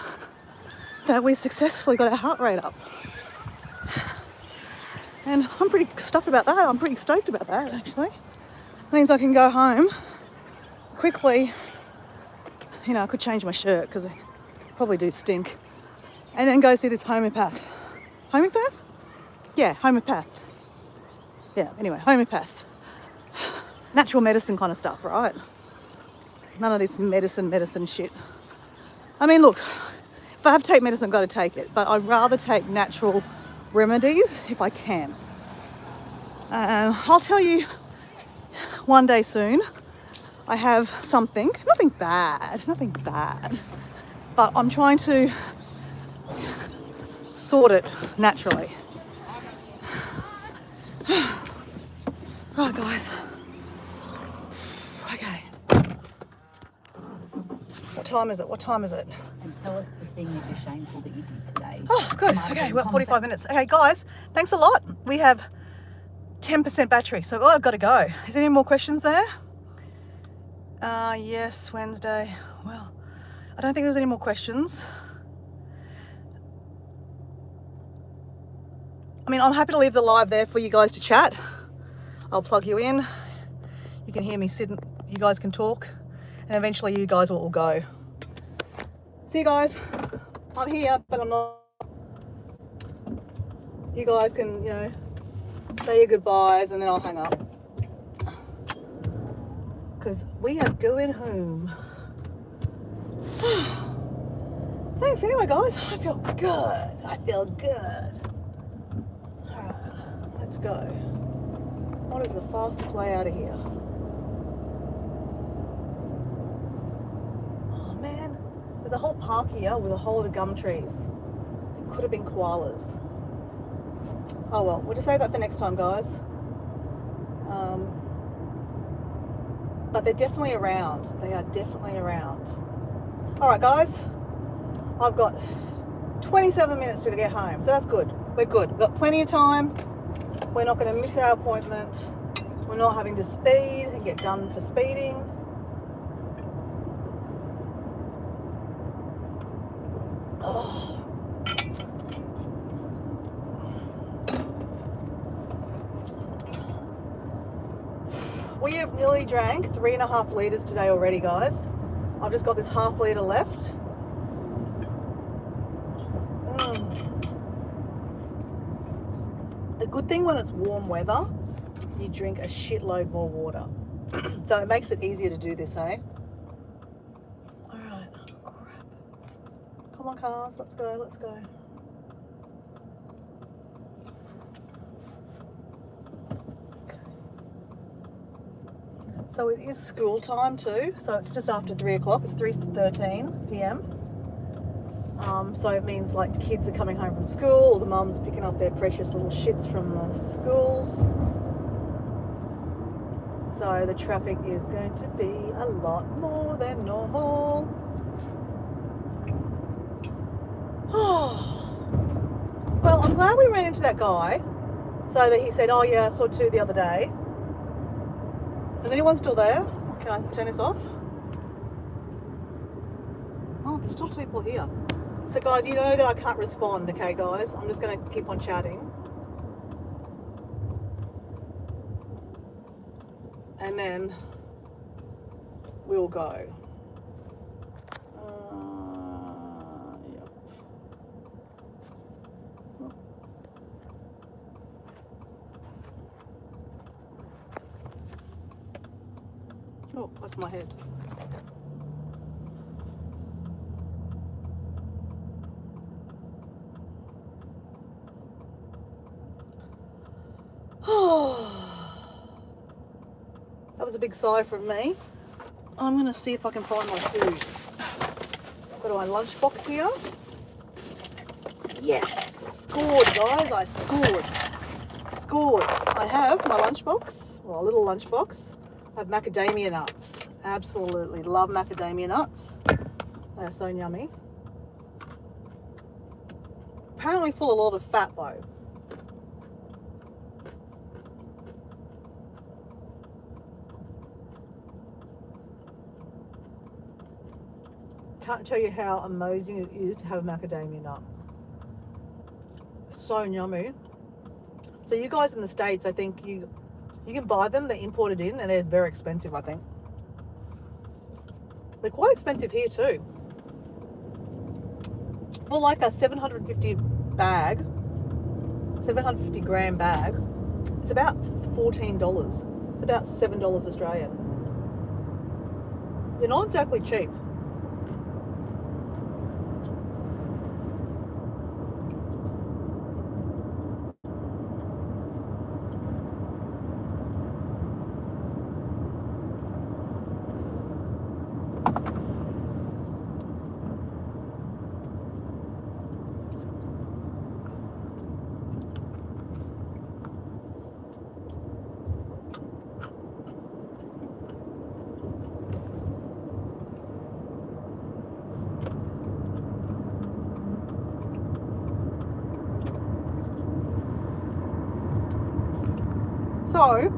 that we successfully got our heart rate up. And I'm pretty stuffed about that. I'm pretty stoked about that, actually. It means I can go home quickly. You know, I could change my shirt because I probably do stink. And then go see this homeopath. Homeopath? Yeah, homeopath. Yeah, anyway, homeopath. Natural medicine kind of stuff, right? None of this medicine shit. I mean, look, if I have to take medicine, I've got to take it. But I'd rather take natural remedies if I can. I'll tell you one day soon. I have something, nothing bad. But I'm trying to sort it naturally. Right, guys. Okay. What time is it? And tell us the thing that you're shameful that you did today. Oh, good. Okay, we're at 45 minutes. Okay, guys, thanks a lot. We have 10% battery, so I've got to go. Is there any more questions there? Yes, Wednesday. Well, I don't think there's any more questions. I mean, I'm happy to leave the live there for you guys to chat. I'll plug you in. You can hear me sitting, you guys can talk, and eventually you guys will all go. See you guys. I'm here, but I'm not. You guys can, you know, say your goodbyes and then I'll hang up. Because we are going home. Thanks anyway, guys. I feel good. I feel good. Alright, let's go. What is the fastest way out of here? Oh man, there's a whole park here with a whole lot of gum trees. It could have been koalas. Oh well, we'll just save that for next time, guys. But they're definitely around. They are definitely around. Alright guys, I've got 27 minutes to get home, so that's good. We're good. We've got plenty of time. We're not going to miss our appointment. We're not having to speed and get done for speeding. Oh. We have nearly drank 3.5 litres today already, guys. I've just got this half litre left. The good thing when it's warm weather, you drink a shitload more water. So it makes it easier to do this, hey? Alright, crap. Come on, cars, let's go, let's go. So it is school time too, so it's just after 3 o'clock, it's 3:13 p.m. So it means like the kids are coming home from school, or the mums are picking up their precious little shits from the schools. So the traffic is going to be a lot more than normal. Well, I'm glad we ran into that guy, so that he said, oh yeah, I saw 2 the other day. Is anyone still there? Can I turn this off? Oh, there's still 2 people here. So guys, you know that I can't respond, okay guys? I'm just going to keep on chatting. And then we'll go. Yep. Oh, that's my head. That was a big sigh from me. I'm going to see if I can find my food. I've got my lunchbox here. Yes! Scored, guys. I scored. Scored. I have my lunchbox. Well, a little lunchbox. I have macadamia nuts. Absolutely love macadamia nuts. They're so yummy. Apparently full of a lot of fat though. Can't tell you how amazing it is to have a macadamia nut. So yummy. So you guys in the States, I think you can buy them, they're imported in and they're very expensive, I think. They're quite expensive here too. For like a 750 bag, 750 gram bag, it's about $14. It's about $7 Australian. They're not exactly cheap. So,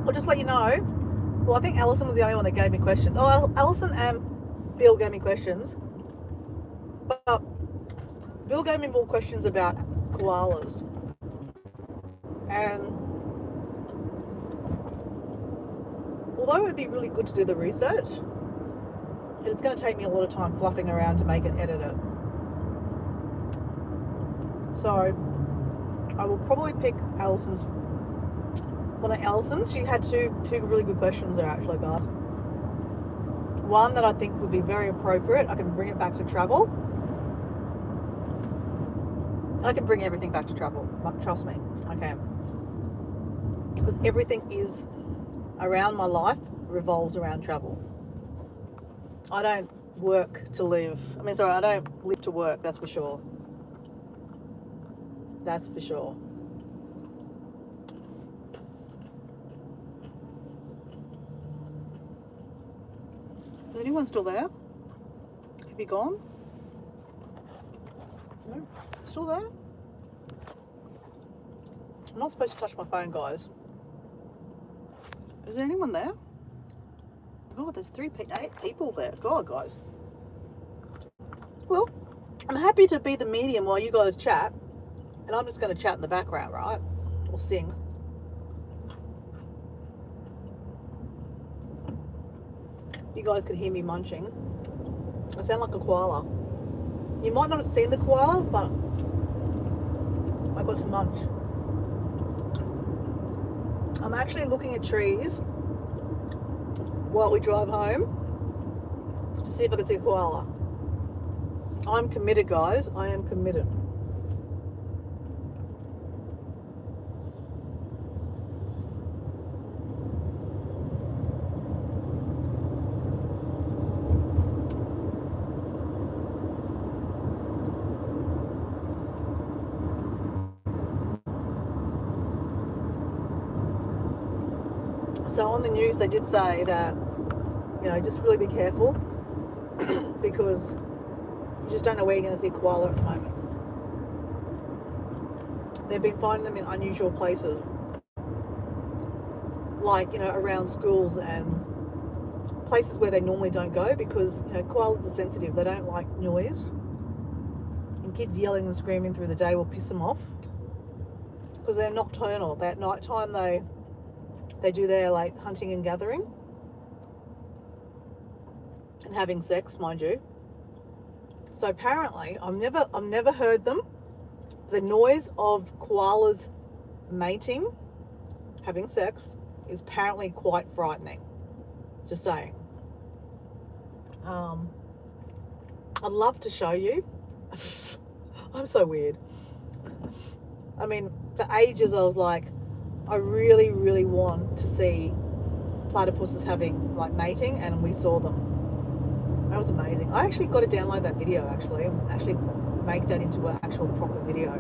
I'll just let you know. Well, I think Alison was the only one that gave me questions. Oh, Alison and Bill gave me questions. But Bill gave me more questions about koalas. And although it would be really good to do the research, it's going to take me a lot of time fluffing around to make it edit it. So I will probably pick Alison's. One of Alison's. She had two really good questions there actually, guys. One that I think would be very appropriate. I can bring it back to travel. I can bring everything back to travel. Trust me, I can. Because everything is around my life revolves around travel. I don't work to live. I don't live to work, that's for sure. That's for sure. Is anyone still there? Have you gone? No? Still there? I'm not supposed to touch my phone, guys. Is there anyone there? God, there's 8 people there. God, guys. Well, I'm happy to be the medium while you guys chat. And I'm just going to chat in the background, right? Or sing. You guys can hear me munching. I sound like a koala. You might not have seen the koala, but I got to munch. I'm actually looking at trees while we drive home to see if I can see a koala. I'm committed, guys. I am committed. So on the news, they did say that, just really be careful because you just don't know where you're going to see a koala at the moment. They've been finding them in unusual places, like, around schools and places where they normally don't go because, koalas are sensitive. They don't like noise. And kids yelling and screaming through the day will piss them off because they're nocturnal. At night time, they do their hunting and gathering and having sex, mind you. So apparently, I've never heard them. The noise of koalas mating, having sex, is apparently quite frightening. Just saying. I'd love to show you. I'm so weird. For ages I was like, I really, really want to see platypuses having mating, and we saw them. That was amazing. I actually got to download that video and actually make that into an actual proper video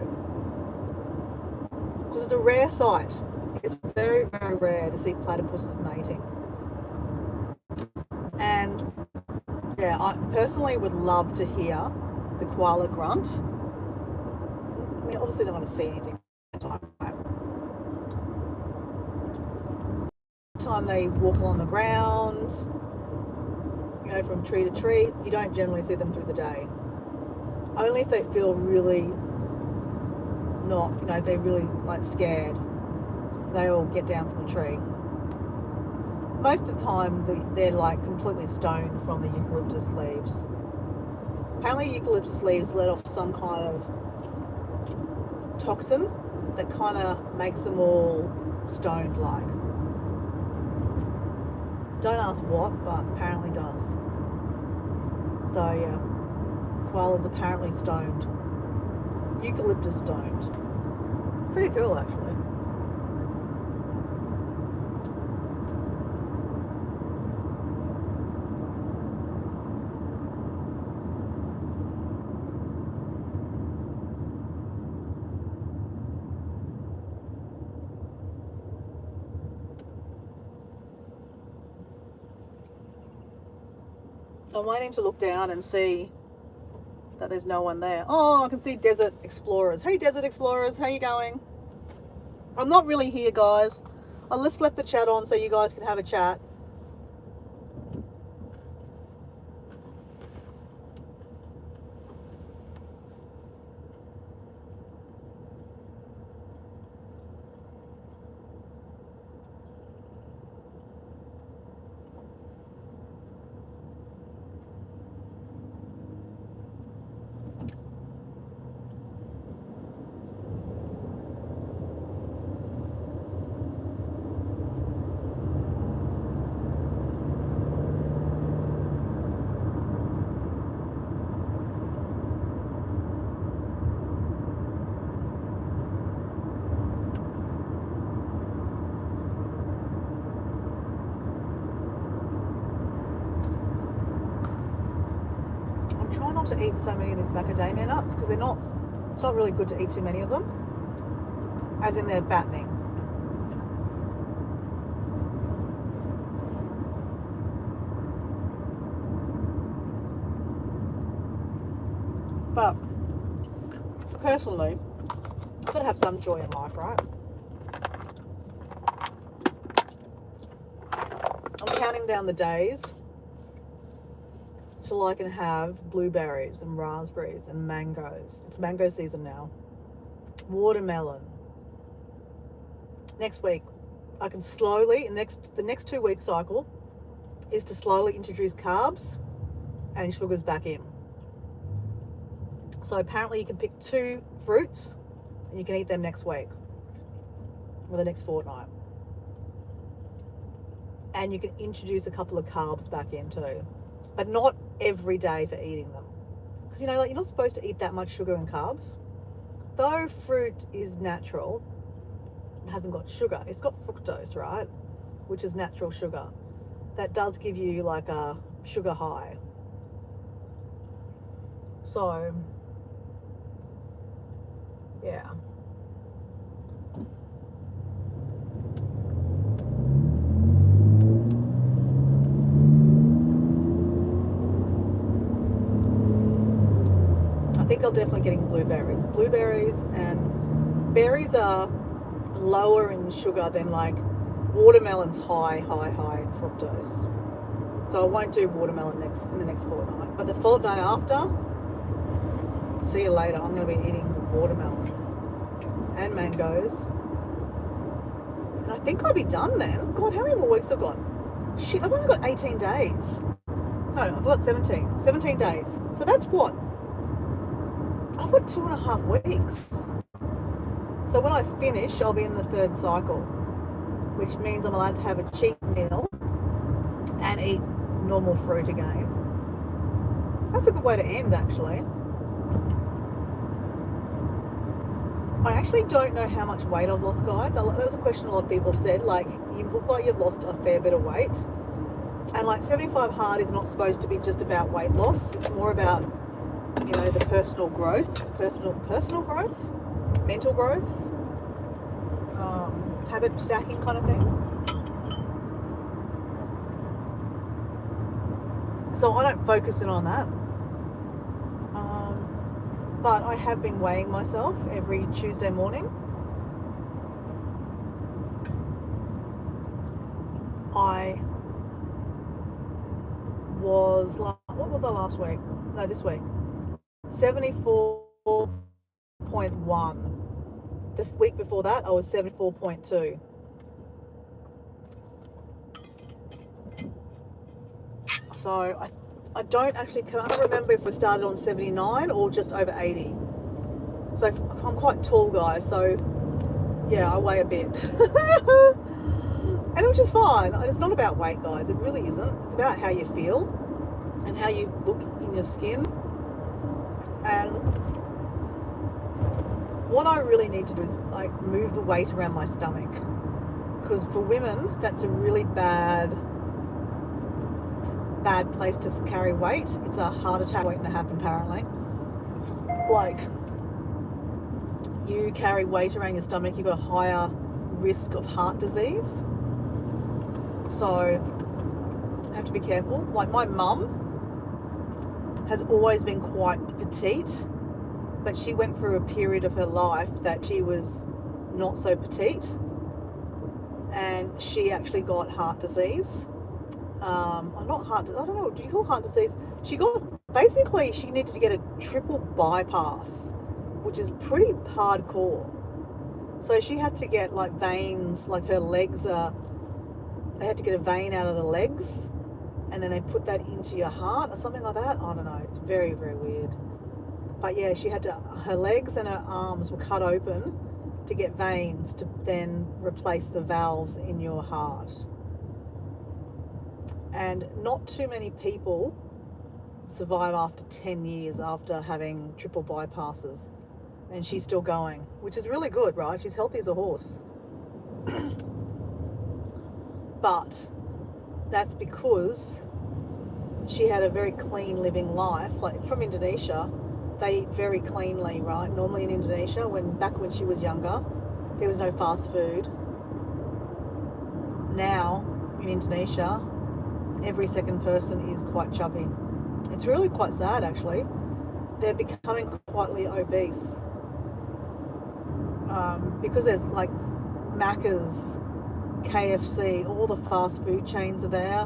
because it's a rare sight. It's very, very rare to see platypuses mating. And yeah, I personally would love to hear the koala grunt. Obviously, don't want to see anything at the time they walk along the ground, from tree to tree. You don't generally see them through the day. Only if they feel really they're really scared, they all get down from the tree. Most of the time, they're completely stoned from the eucalyptus leaves. Apparently, eucalyptus leaves let off some kind of toxin that kind of makes them all stoned Don't ask what, but apparently does. So yeah, koalas apparently stoned. Eucalyptus stoned. Pretty cool, actually. I'm waiting to look down and see that there's no one there. Oh, I can see desert explorers. Hey, desert explorers, how you going? I'm not really here, guys. I just left the chat on so you guys can have a chat. not to eat so many of these macadamia nuts because it's not really good to eat too many of them, as in they're fattening. But personally, I've got to have some joy in life, right? I'm counting down the days so I can have blueberries and raspberries and mangoes. It's mango season now. Watermelon. Next week, I can slowly, the next 2 week cycle is to slowly introduce carbs and sugars back in. So apparently you can pick 2 fruits and you can eat them next week or the next fortnight. And you can introduce a couple of carbs back in too, but not every day for eating them. Because like you're not supposed to eat that much sugar and carbs. Though fruit is natural, it hasn't got sugar. It's got fructose, right? Which is natural sugar. That does give you like a sugar high. So, yeah. I think I'll definitely getting blueberries. Blueberries and berries are lower in sugar than like watermelon's high in fructose. So I won't do watermelon in the next fortnight. But the fortnight after, see you later. I'm going to be eating watermelon and mangoes. And I think I'll be done then. God, how many more weeks I've got? Shit, I've only got 18 days. No, I've got 17. 17 days. So that's what? I've got 2.5 weeks. So when I finish, I'll be in the 3rd cycle, which means I'm allowed to have a cheat meal and eat normal fruit again. That's a good way to end, actually. I actually don't know how much weight I've lost, guys. That was a question a lot of people have said, like, you look like you've lost a fair bit of weight. And like 75 hard is not supposed to be just about weight loss. It's more about, the personal growth, mental growth, habit stacking kind of thing. So I don't focus in on that. But I have been weighing myself every Tuesday morning. I was like, what was I last week? No, this week. 74.1. The week before that, I was 74.2. So I don't actually, can't remember if we started on 79 or just over 80. So I'm quite tall, guys. So yeah, I weigh a bit. And which is fine. It's not about weight, guys. It really isn't. It's about how you feel and how you look in your skin. And what I really need to do is like move the weight around my stomach. Because for women, that's a really bad place to carry weight. It's a heart attack waiting to happen, apparently. Like, you carry weight around your stomach, you've got a higher risk of heart disease. So, I have to be careful. Like, my mum has always been quite petite, but she went through a period of her life that she was not so petite, and she actually got heart disease. I don't know, do you call heart disease? She needed to get a triple bypass, which is pretty hardcore. So she had to get like veins, like they had to get a vein out of the legs, and then they put that into your heart or something like that. I don't know, it's very, very weird. But yeah, her legs and her arms were cut open to get veins to then replace the valves in your heart. And not too many people survive after 10 years after having triple bypasses. And she's still going, which is really good, right? She's healthy as a horse. But that's because she had a very clean living life. Like from Indonesia, they eat very cleanly, right? Normally in Indonesia, back when she was younger, there was no fast food. Now in Indonesia, every second person is quite chubby. It's really quite sad, actually. They're becoming quietly obese because there's like Macca's, KFC, all the fast food chains are there.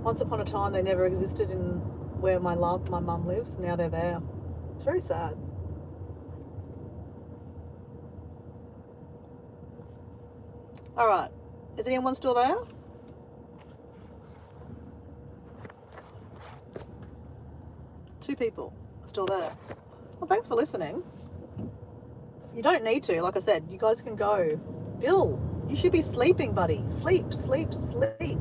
Once upon a time, they never existed in where my mum lives. Now they're there. It's very sad. All right. Is anyone still there? Two people are still there. Well, thanks for listening. You don't need to. Like I said, you guys can go. Bill, you should be sleeping, buddy. Sleep, sleep, sleep.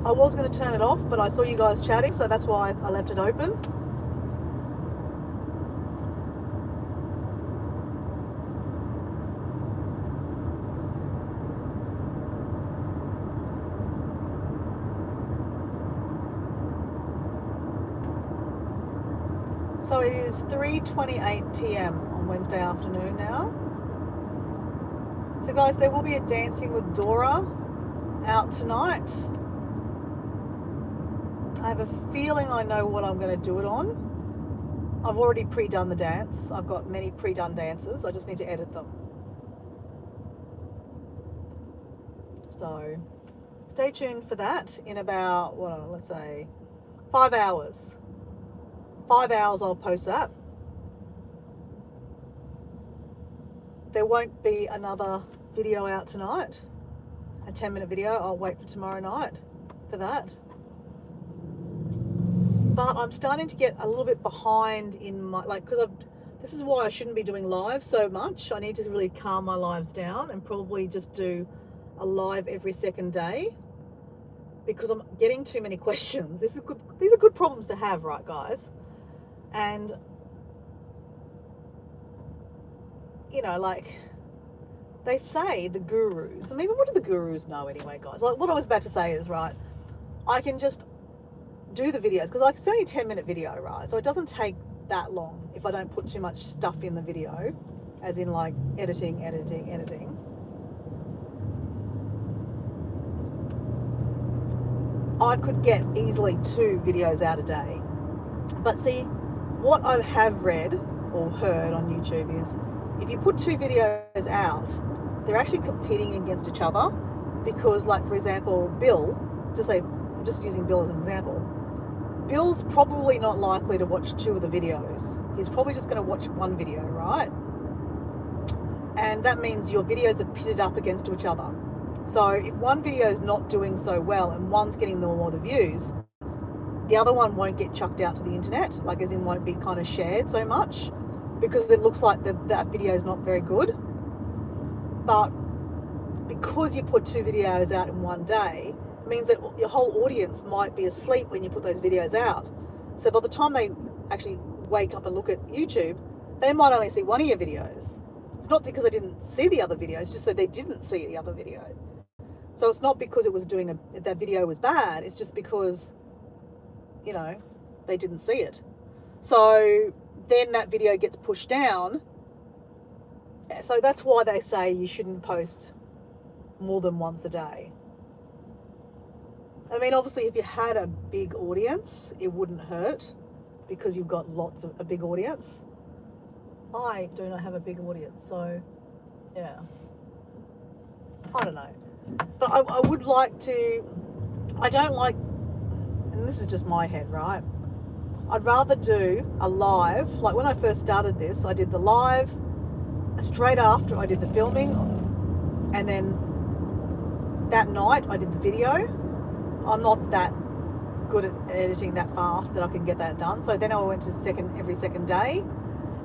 I was going to turn it off, but I saw you guys chatting, so that's why I left it open. So it is 3:28 p.m. on Wednesday afternoon now. So guys, there will be a Dancing with Dora out tonight. I have a feeling I know what I'm going to do it on. I've already pre-done the dance. I've got many pre-done dances. I just need to edit them. So stay tuned for that in about, let's say 5 hours. 5 hours I'll post that. There won't be another video out tonight. A 10-minute video. I'll wait for tomorrow night for that. But I'm starting to get a little bit behind in my, because this is why I shouldn't be doing live so much. I need to really calm my lives down and probably just do a live every second day, because I'm getting too many questions. These are good problems to have, right, guys? And, they say the gurus, I mean, what do the gurus know anyway, guys? Like, what I was about to say is, right, I can just do the videos, because it's only a 10-minute video, right? So it doesn't take that long if I don't put too much stuff in the video, as in like editing. I could get easily 2 videos out a day. But see, what I have read or heard on YouTube is if you put 2 videos out, they're actually competing against each other, because, like, for example, Bill, I'm just using Bill as an example. Bill's probably not likely to watch 2 of the videos. He's probably just going to watch 1 video, right? And that means your videos are pitted up against each other. So if one video is not doing so well and one's getting more of the views, the other one won't get chucked out to the internet, like as in won't be kind of shared so much, because it looks like that video is not very good. But because you put 2 videos out in one day, it means that your whole audience might be asleep when you put those videos out. So by the time they actually wake up and look at YouTube, they might only see one of your videos. It's not because they didn't see the other video, it's just that they didn't see the other video. So it's not because it was that video was bad, it's just because, they didn't see it. So then that video gets pushed down. So that's why they say you shouldn't post more than once a day. I mean, obviously, if you had a big audience, it wouldn't hurt, because you've got a big audience. I do not have a big audience, so yeah. I don't know. But I would like to, I don't like, and this is just my head, right? I'd rather do a live, like when I first started this, I did the live, straight after I did the filming, and then that night I did the video. I'm not that good at editing that fast that I can get that done. So then I went to every second day,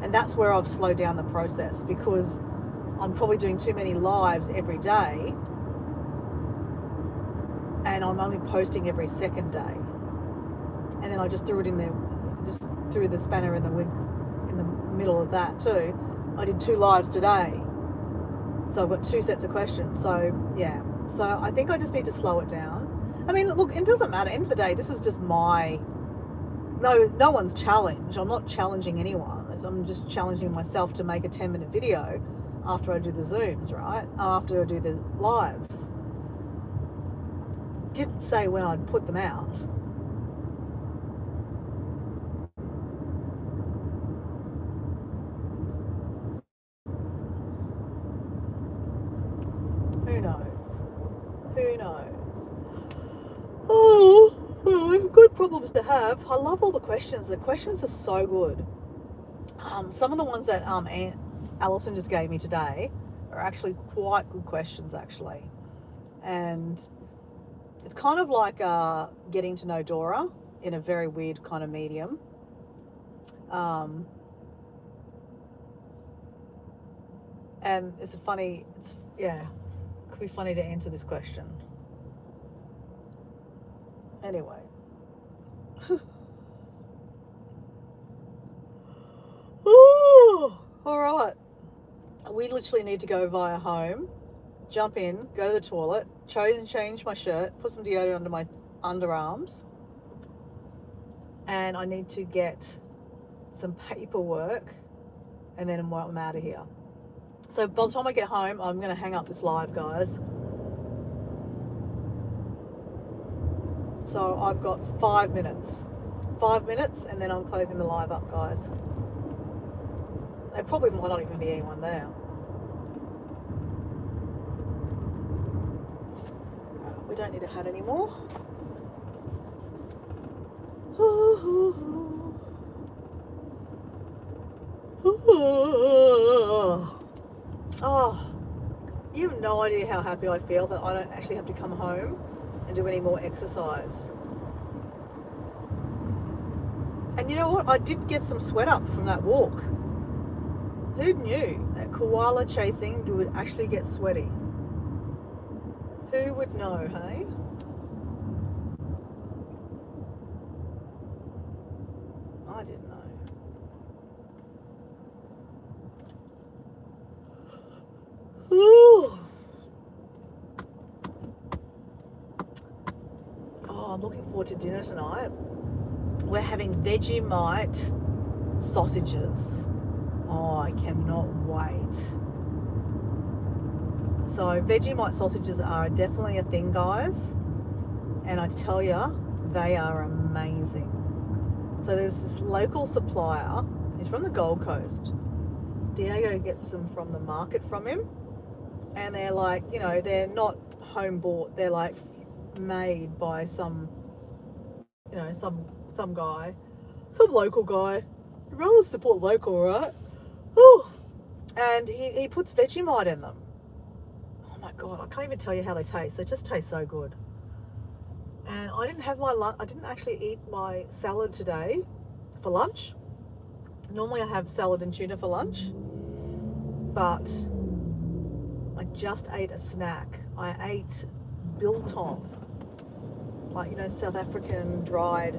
and that's where I've slowed down the process, because I'm probably doing too many lives every day, and I'm only posting every second day. And then I just threw the spanner in the middle of that too. I did 2 lives today, so I've got 2 sets of questions. So yeah, So I think I just need to slow it down. I mean, look, it doesn't matter. End of the day, this is just my no one's challenge. I'm not challenging anyone. I'm just challenging myself to make a 10-minute video after I do the Zooms, right? After I do the lives. Didn't say when I'd put them out. Who knows? Who knows? Oh, well, good problems to have. I love all the questions. The questions are so good. Some of the ones that Aunt Alison just gave me today are actually quite good questions, actually. And it's kind of like getting to know Dora in a very weird kind of medium. And it's could be funny to answer this question. Anyway. Ooh, all right. We literally need to go via home, jump in, go to the toilet, change my shirt, put some deodorant under my underarms, and I need to get some paperwork, and then I'm out of here. So by the time I get home, I'm going to hang up this live, guys. So I've got 5 minutes. 5 minutes, and then I'm closing the live up, guys. There probably might not even be anyone there. We don't need a hat anymore. Oh, you have no idea how happy I feel that I don't actually have to come home and do any more exercise. And you know what? I did get some sweat up from that walk. Who knew that koala chasing you would actually get sweaty? Who would know, hey? I didn't know. Ooh. Oh, I'm looking forward to dinner tonight. We're having Vegemite sausages. Oh, I cannot wait. So Vegemite sausages are definitely a thing, guys. And I tell you, they are amazing. So there's this local supplier. He's from the Gold Coast. Diego gets them from the market from him. And they're like, you know, they're not home bought. They're like made by some, you know, some guy, some local guy. I'd rather support local, right? Oh, and he puts Vegemite in them. Oh my God, I can't even tell you how they taste. They just taste so good. And I didn't have I didn't actually eat my salad today for lunch. Normally I have salad and tuna for lunch, but I just ate a snack. I ate biltong, like, you know, South African dried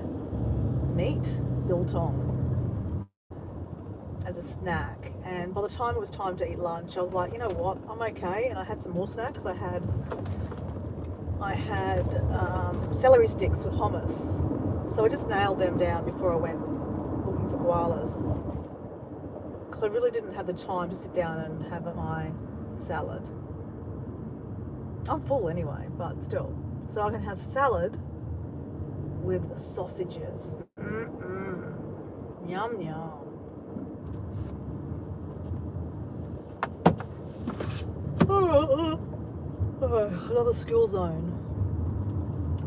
meat, biltong, as a snack. And by the time it was time to eat lunch, I was like, you know what, I'm okay. And I had some more snacks. I had celery sticks with hummus. So I just nailed them down before I went looking for koalas, because I really didn't have the time to sit down and have my salad. I'm full anyway, but still. So I can have salad with sausages. Yum, yum. Another school zone.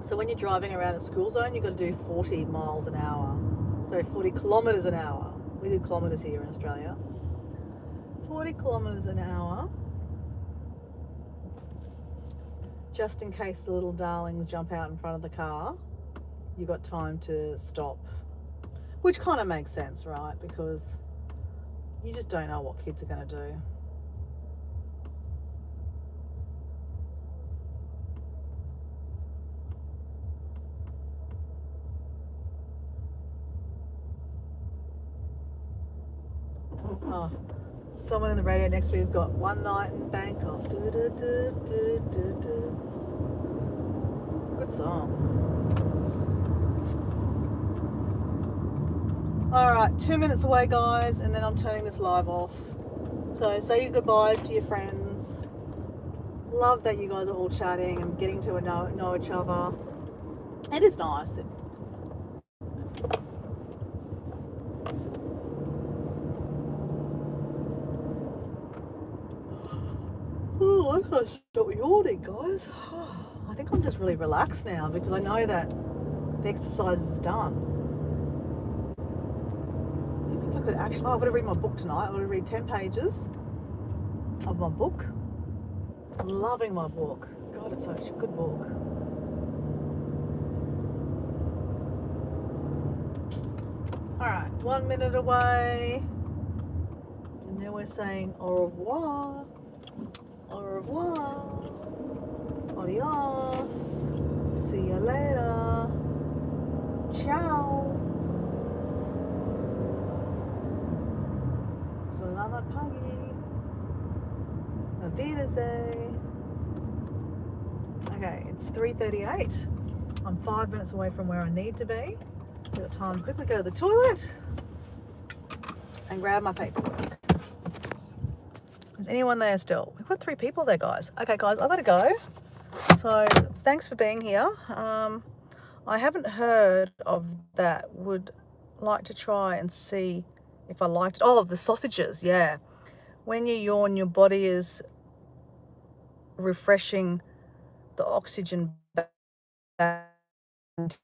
So when you're driving around a school zone, you've got to do 40 miles an hour. Sorry, 40 kilometres an hour. We do kilometres here in Australia. 40 kilometres an hour. Just in case the little darlings jump out in front of the car, you got time to stop. Which kind of makes sense, right? Because you just don't know what kids are going to do. Oh, Someone in the radio next to me has got One Night in Bangkok. Do, do, do, do, do, do. Good song. All right, 2 minutes away, guys, and then I'm turning this live off. So say your goodbyes to your friends. Love that you guys are all chatting and getting to know each other. It is nice. Oh, I can't stop yawning, guys. I think I'm just really relaxed now because I know that the exercise is done. It means I could actually... Oh, I've got to read my book tonight. I've got to read 10 pages of my book. Loving my book. God, it's such a good book. All right, 1 minute away. And then we're saying au revoir. Au revoir. Adios. See you later. Ciao. Selamat pagi. Auf Wiedersehen. Okay, it's 3:38. I'm 5 minutes away from where I need to be. So I've got time to quickly go to the toilet and grab my paperwork. Is anyone there still? We've got 3 people there, guys. Okay, guys, I've got to go. So thanks for being here. I haven't heard of that. Would like to try and see if I liked it. Oh, the sausages, yeah. When you yawn, your body is refreshing the oxygen back into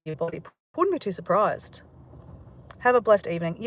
your body. Wouldn't be too surprised. Have a blessed evening.